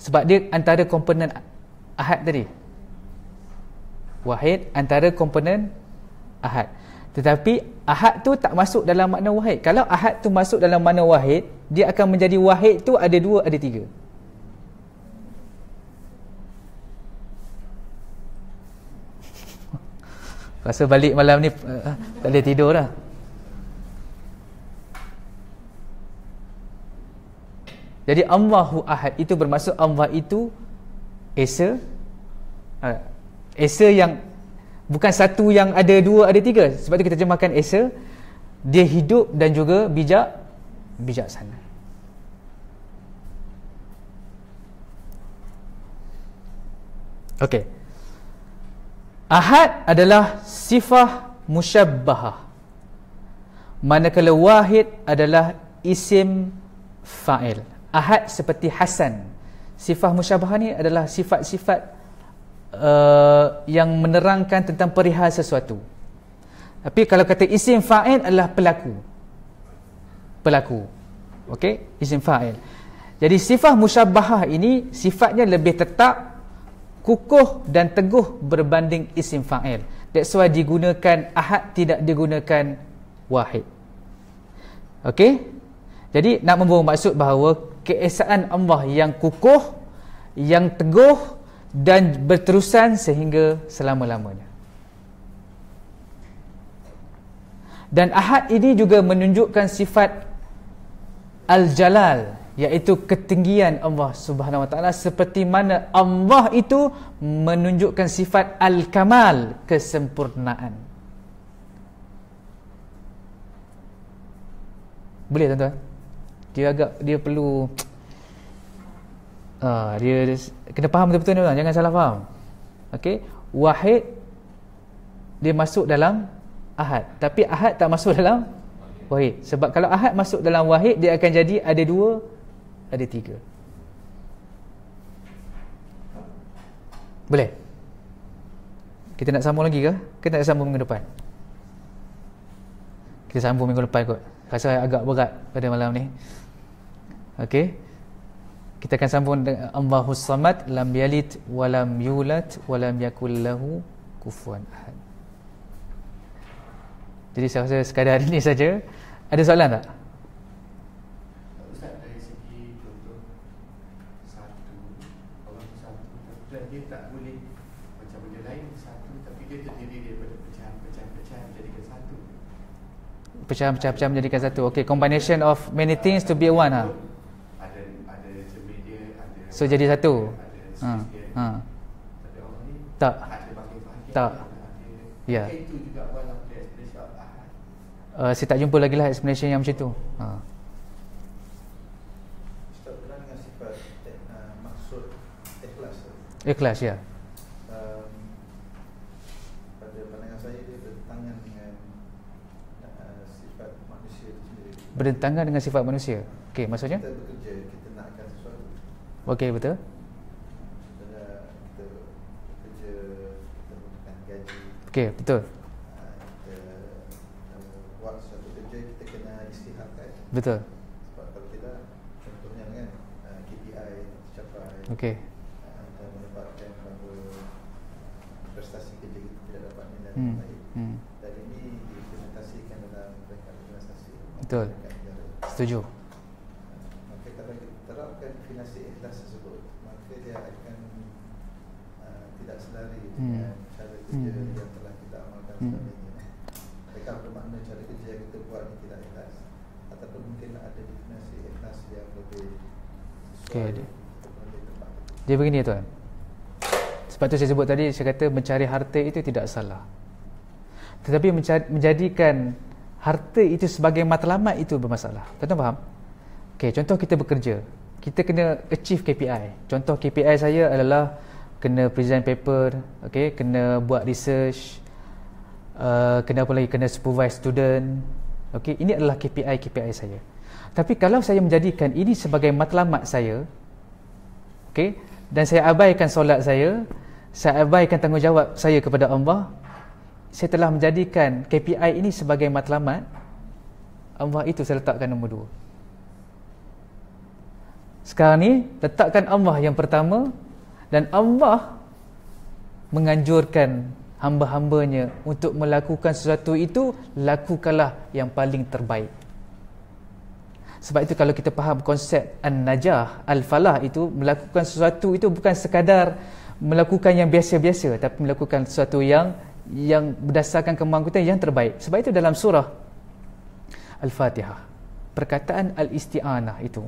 Sebab dia antara komponen ahad tadi. Wahid antara komponen ahad. Tetapi ahad tu tak masuk dalam makna wahid. Kalau ahad tu masuk dalam makna wahid, dia akan menjadi wahid tu ada 2, ada 3. Rasa balik malam ni tak boleh tidur dah. Jadi Allahu Ahad itu bermaksud Allah itu Esa, Esa yang bukan satu yang ada dua, ada tiga. Sebab itu kita terjemahkan Esa, dia hidup dan juga bijaksana. Okey. Ahad adalah sifah musyabbahah, manakala wahid adalah isim fa'il. Ahad seperti Hasan. Sifah musyabbahah ni adalah sifat-sifat yang menerangkan tentang perihal sesuatu. Tapi kalau kata isim fa'il adalah pelaku. Okey, isim fa'il. Jadi sifah musyabbahah ini sifatnya lebih tetap, kukuh dan teguh berbanding isim fa'il. That's why digunakan ahad, tidak digunakan wahid. Okey? Jadi nak membawa maksud bahawa keesaan Allah yang kukuh, yang teguh dan berterusan sehingga selama-lamanya. Dan ahad ini juga menunjukkan sifat al-jalal, iaitu ketinggian Allah Subhanahu Wa Taala, seperti mana Allah itu menunjukkan sifat al-kamal, kesempurnaan. Boleh tuan-tuan? Dia perlu dia kena faham betul-betul tuan, jangan salah faham. Okey, wahid dia masuk dalam ahad, tapi ahad tak masuk dalam wahid. Sebab kalau ahad masuk dalam wahid, dia akan jadi ada dua, ada tiga. Boleh? Kita nak sambung lagi ke? Kita nak sambung minggu depan? Kita sambung minggu depan kot. Rasa agak berat pada malam ni. Okey. Kita akan sambung dengan Allahus Samad, lam yalid wa lam yulad wa lam yakul lahu kufuwan ahad. Jadi saya rasa sekadar ini saja. Ada soalan tak? Ustaz, dari segi contoh satu, Allah tu satu, tapi dia tak boleh macam benda lain satu, tapi dia terdiri daripada pecahan-pecahan menjadikan satu. Pecah-pecah menjadikan satu. Okay, combination of many things to be one. Ada cermin dia, ada so jadi satu. ada space dia. Tapi Allah ni Tak. ada bahagian-bahagian. Tak. Ya. Itu juga one of the explanation of ahad. Saya tak jumpa lagi lah explanation yang macam tu. Ustaz, berkenaan dengan sifat maksud ikhlas. Ikhlas, ya. Pada pandangan saya dia bertentangan dengan sifat manusia itu sendiri. Bertentangan dengan sifat manusia. Okey, maksudnya? Kita bekerja, kita nakkan sesuatu. Okey, betul. Kita bekerja, kita membutuhkan gaji. Okey, betul. Kita buat sesuatu kerja, kita kena istiharkan. Betul. Sebab kalau tidak, contohnya kan KPI tercapai. Okey. Dan menyebabkan bahawa prestasi kerja kita tidak dapat nilai yang baik. Dan ini diimplementasikan dalam peringkat organisasi. Betul. Setuju. Maka kalau kita terapkan definisi ikhlas tersebut, maka dia akan tidak selari dengan cara kerja yang telah kita amalkan selama ini. Adakah bermakna cara kerja yang kita buat ini tidak ikhlas, ataupun mungkin ada definisi ikhlas yang lebih sesuai ataupun lebih tepat? Dia begini tuan. Sebab tu saya sebut tadi, saya kata mencari harta itu tidak salah. Tetapi menjadikan harta itu sebagai matlamat itu bermasalah. Tuan-tuan faham? Okey, contoh kita bekerja. Kita kena achieve KPI. Contoh KPI saya adalah kena present paper, okey, kena buat research, kena apa lagi, kena supervise student. Okey, ini adalah KPI saya. Tapi kalau saya menjadikan ini sebagai matlamat saya, okey, dan saya abaikan solat saya abaikan tanggungjawab saya kepada Allah, saya telah menjadikan KPI ini sebagai matlamat Allah, itu saya letakkan nombor 2. Sekarang ni letakkan Allah yang pertama, dan Allah menganjurkan hamba-hambanya untuk melakukan sesuatu itu, lakukanlah yang paling terbaik. Sebab itu kalau kita faham konsep an-najah, al-falah, itu melakukan sesuatu itu bukan sekadar melakukan yang biasa-biasa, tapi melakukan sesuatu yang berdasarkan kemampuan yang terbaik. Sebab itu dalam surah Al-Fatihah, perkataan al-isti'anah itu,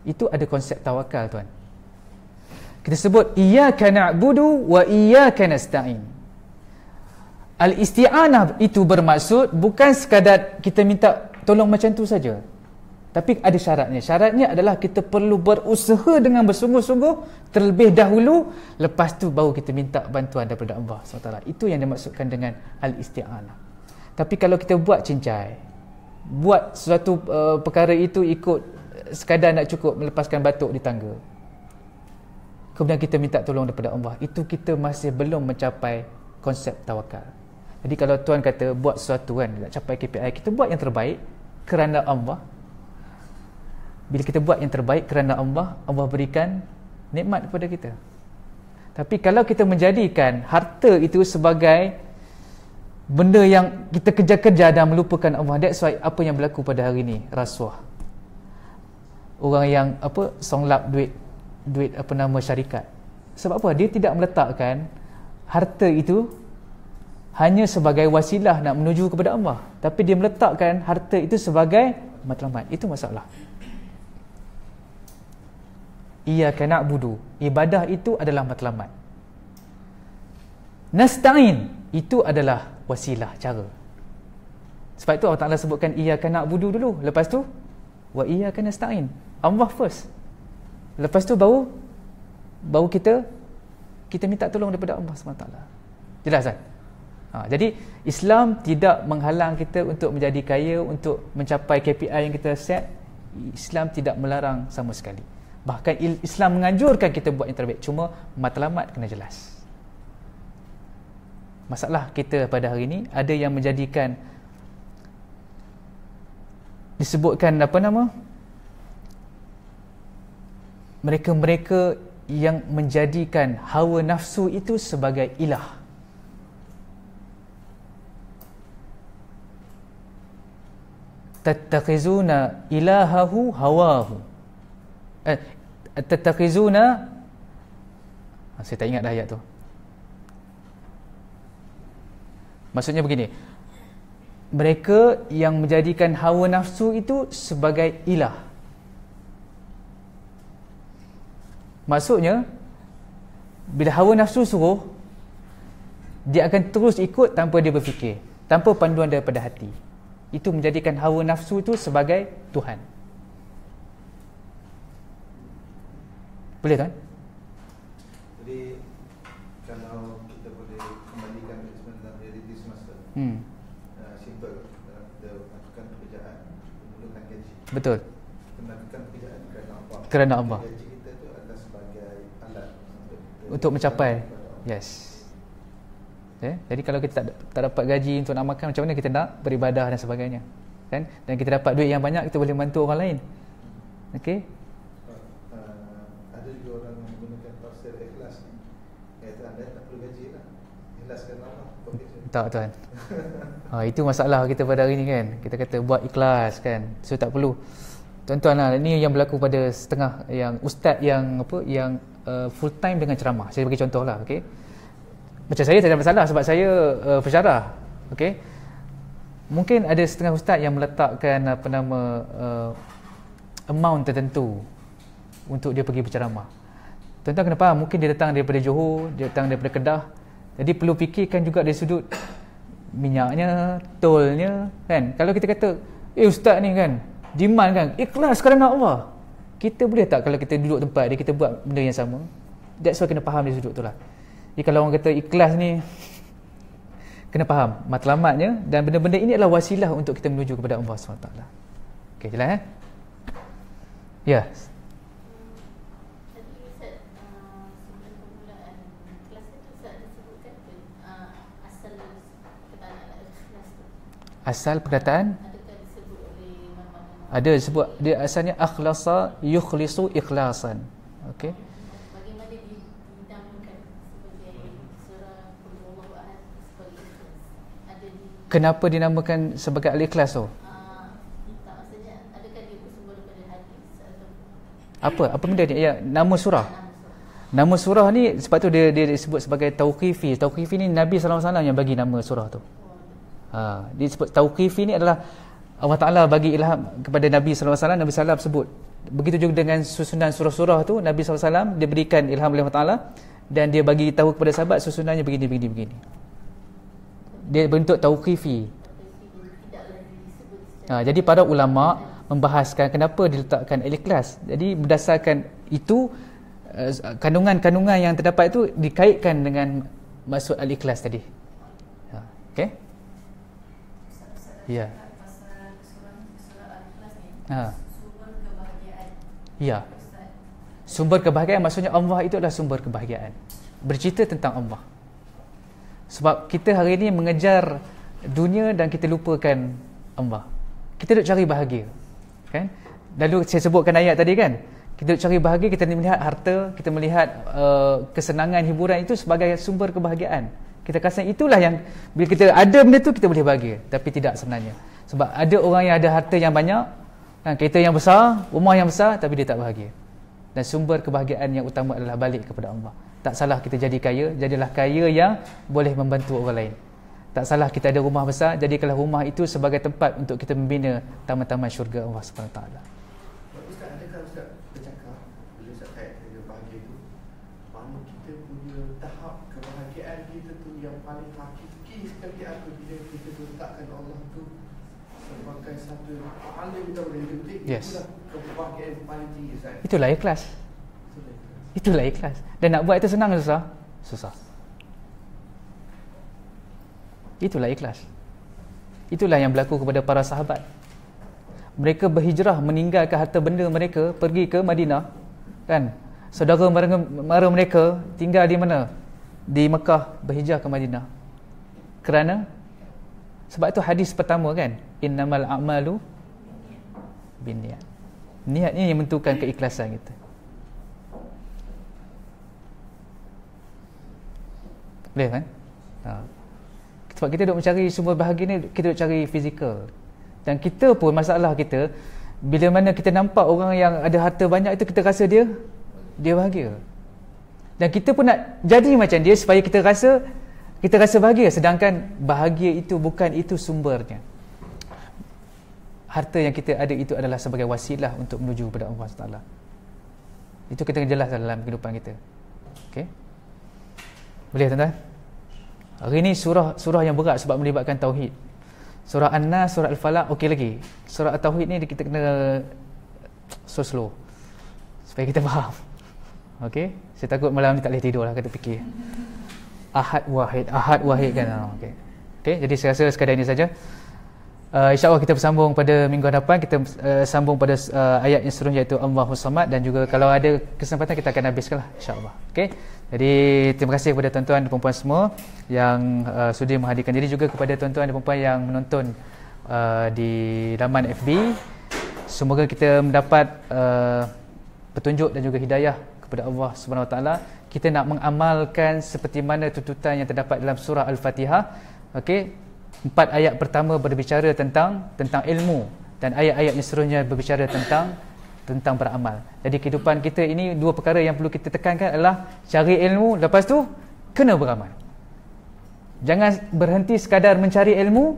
Itu ada konsep tawakal, tuan. Kita sebut iyyaka na'budu wa iyyaka nasta'in. Al-isti'anah itu bermaksud bukan sekadar kita minta tolong macam tu saja. Tapi ada syaratnya. Syaratnya adalah kita perlu berusaha dengan bersungguh-sungguh terlebih dahulu, lepas tu baru kita minta bantuan daripada Allah SWT. Itu yang dimaksudkan dengan al-isti'anah. Tapi kalau kita buat cincai, buat suatu perkara itu ikut sekadar nak cukup melepaskan batuk di tangga, kemudian kita minta tolong daripada Allah, itu kita masih belum mencapai konsep tawakal. Jadi kalau tuan kata buat sesuatu kan, nak capai KPI, kita buat yang terbaik kerana Allah. Bila kita buat yang terbaik kerana Allah, Allah berikan nikmat kepada kita. Tapi kalau kita menjadikan harta itu sebagai benda yang kita kejar-kejar dan melupakan Allah, that's why apa yang berlaku pada hari ini, rasuah. Orang yang songlap duit syarikat. Sebab apa? Dia tidak meletakkan harta itu hanya sebagai wasilah nak menuju kepada Allah, tapi dia meletakkan harta itu sebagai matlamat. Itu masalah. Iyyaka na'budu, ibadah itu adalah matlamat. Nasta'in, itu adalah wasilah, cara. Sebab itu Allah Ta'ala sebutkan iyyaka na'budu dulu, lepas tu wa iyyaka nasta'in. Allah first, lepas tu baru kita minta tolong daripada Allah SWT. Jelas kan? Jadi Islam tidak menghalang kita untuk menjadi kaya, untuk mencapai KPI yang kita set. Islam tidak melarang sama sekali. Bahkan Islam menganjurkan kita buat yang terbaik, cuma matlamat kena jelas. Masalah kita pada hari ini, ada yang menjadikan, disebutkan mereka-mereka yang menjadikan hawa nafsu itu sebagai ilah. Tattakhizuna ilahahu hawahu. Tattakhizuna, saya tak ingat dah ayat tu. Maksudnya begini, mereka yang menjadikan hawa nafsu itu sebagai ilah. Maksudnya, bila hawa nafsu suruh, dia akan terus ikut tanpa dia berfikir, tanpa panduan daripada hati. Itu menjadikan hawa nafsu itu sebagai Tuhan. Boleh kan? Jadi kalau kita boleh kembalikan tentang realiti semasa, simple, dalam kita lakukan pekerjaan, memerlukan gaji. Betul. Kita melakukan pekerjaan kerana Allah. Kerana Allah. Gaji kita tu adalah sebagai alat untuk mencapai. Yes. Jadi kalau kita tak dapat gaji untuk nak makan, macam mana kita nak beribadah dan sebagainya, kan? Dan kita dapat duit yang banyak, kita boleh bantu orang lain. Okey. Ada juga orang menggunakan tafsir ikhlas ni, iaitu anda tak perlu gaji lah, ikhlaskan Allah. Tak, tuan. Itu masalah kita pada hari ni kan. Kita kata buat ikhlas kan, so tak perlu. Tuan-tuan lah, ini yang berlaku pada setengah yang ustaz yang full time dengan ceramah. Saya bagi contoh lah, okey. Macam saya tak ada masalah sebab saya pensyarah, okey. Mungkin ada setengah ustaz yang meletakkan amount tertentu untuk dia pergi berceramah. Tuan-tuan kena faham, mungkin dia datang daripada Johor, dia datang daripada Kedah. Jadi perlu fikirkan juga dari sudut minyaknya, tolnya, kan. Kalau kita kata, ustaz ni kan demand kan ikhlas kerana Allah, kita boleh tak kalau kita duduk tempat dia, kita buat benda yang sama? That's why kena faham dari sudut tu lah. Jadi kalau orang kata ikhlas ni, kena faham matlamatnya, dan benda-benda ini adalah wasilah untuk kita menuju kepada Allah SWT. Okey, jelas Ya. Asal perkataan ada disebut, dia asalnya akhlasa yukhlisu ikhlasan. Okey. Bagaimana dinamakan sebagai surah Qul Huwallahu Ahad sebagai ikhlas? Ada di Kenapa dinamakan sebagai al-ikhlas tu? tak, maksudnya adakah dia bersumber daripada hadis Apa atau benda ni? Ya, nama surah. Nama surah ni sebab tu dia disebut sebagai tauqifi. Tauqifi ni Nabi SAW yang bagi nama surah tu. Dia sebut tauqifi ni adalah Allah Ta'ala bagi ilham kepada Nabi SAW. Nabi SAW sebut Begitu juga dengan susunan surah-surah tu, Nabi SAW dia berikan ilham oleh Allah Ta'ala dan dia bagi tahu kepada sahabat susunannya begini. Dia bentuk tauqifi. Jadi para ulama membahaskan kenapa diletakkan al-ikhlas. Jadi berdasarkan itu kandungan-kandungan yang terdapat itu dikaitkan dengan maksud al-ikhlas tadi. Okey? Ya. Sumber kebahagiaan. Ya. Sumber kebahagiaan maksudnya Allah itu adalah sumber kebahagiaan. Bercerita tentang Allah. Sebab kita hari ini mengejar dunia dan kita lupakan Allah. Kita duk cari bahagia. Kan? Lalu saya sebutkan ayat tadi kan. Kita duk cari bahagia, kita melihat harta, kita melihat kesenangan, hiburan itu sebagai sumber kebahagiaan. Kita rasa itulah yang bila kita ada benda tu kita boleh bahagia, tapi tidak sebenarnya. Sebab ada orang yang ada harta yang banyak, kereta yang besar, rumah yang besar, tapi dia tak bahagia. Dan sumber kebahagiaan yang utama adalah balik kepada Allah. Tak salah kita jadi kaya, jadilah kaya yang boleh membantu orang lain. Tak salah kita ada rumah besar, jadikanlah rumah itu sebagai tempat untuk kita membina taman-taman syurga Allah SWT. Ustaz, adakah Ustaz bercakap bila Ustaz kait dengan bahagia itu, mana kita punya tahap kebahagiaan kita tu yang paling hakiki sekali apa bila kita letakkan Allah tu sebagai satu paling kita boleh detik. Yes. Itulah kebahagiaan paling tinggi Ustaz. Itulah ikhlas. Itulah ikhlas. Dan nak buat itu senang ke susah? Susah. Itulah ikhlas. Itulah yang berlaku kepada para sahabat. Mereka berhijrah meninggalkan harta benda mereka pergi ke Madinah, kan? Saudara mara mereka tinggal di mana? Di Mekah, berhijrah ke Madinah. Kerana sebab itu hadis pertama kan, innamal a'malu binniyat. Niat ni yang menentukan keikhlasan kita. Boleh kan? Sebab kita duk mencari sumber bahagia ni, kita duk cari fizikal. Dan kita pun masalah kita, bila mana kita nampak orang yang ada harta banyak itu, kita rasa dia bahagia. Dan kita pun nak jadi macam dia supaya kita rasa bahagia. Sedangkan bahagia itu bukan itu sumbernya. Harta yang kita ada itu adalah sebagai wasilah untuk menuju kepada Allah SWT. Itu kita jelas dalam kehidupan kita. Okey? Boleh tuan-tuan? Hari ini surah yang berat sebab melibatkan tauhid. Surah An-Nas, surah Al-Falaq okey lagi. Surah At-Tauhid ni kita kena slow supaya kita faham. Okey? Saya takut malam ni tak boleh tidur lah, kata fikir. Ahad wahid kan. Okey. Okey, jadi saya rasa sekadar ini saja. InsyaAllah kita bersambung pada minggu hadapan. Kita sambung pada ayat yang seterusnya, iaitu Allahus Samad. Dan juga kalau ada kesempatan kita akan habiskan lah, insyaAllah. Okey. Jadi terima kasih kepada tuan-tuan dan perempuan semua yang sudi menghadirkan diri, juga kepada tuan-tuan dan perempuan yang menonton di laman FB. Semoga kita mendapat petunjuk dan juga hidayah kepada Allah Subhanahu Wa Taala. Kita nak mengamalkan seperti mana tuntutan yang terdapat dalam surah Al-Fatihah. Okey, 4 ayat pertama berbicara tentang ilmu, dan ayat-ayat yang seterusnya berbicara tentang beramal. Jadi kehidupan kita ini, 2 perkara yang perlu kita tekankan adalah cari ilmu, lepas tu kena beramal. Jangan berhenti sekadar mencari ilmu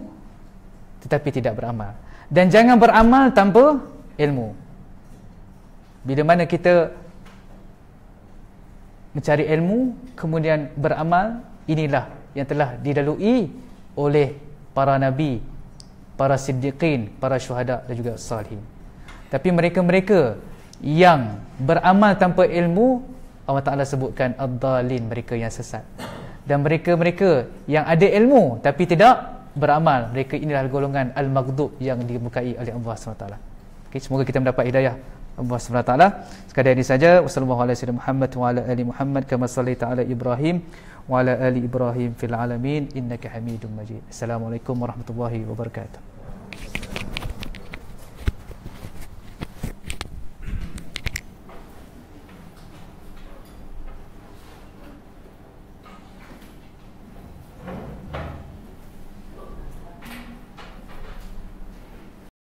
tetapi tidak beramal, dan jangan beramal tanpa ilmu. Bila mana kita mencari ilmu kemudian beramal, inilah yang telah dilalui oleh para nabi, para siddiqin, para syuhada dan juga salihin. Tapi mereka-mereka yang beramal tanpa ilmu, Allah Ta'ala sebutkan ad-dhalin, mereka yang sesat. Dan mereka-mereka yang ada ilmu tapi tidak beramal, mereka inilah golongan al-maghdub yang dimurkai oleh Allah SWT. Okay, semoga kita mendapat hidayah Allah SWT. Sekadar ini saja. Wassalamualaikum warahmatullahi wabarakatuh. Wa ala ali Muhammad kama sallaita ala Ibrahim wa ala ali Ibrahim fil alamin innaka Hamidum Majid. Assalamualaikum warahmatullahi wabarakatuh.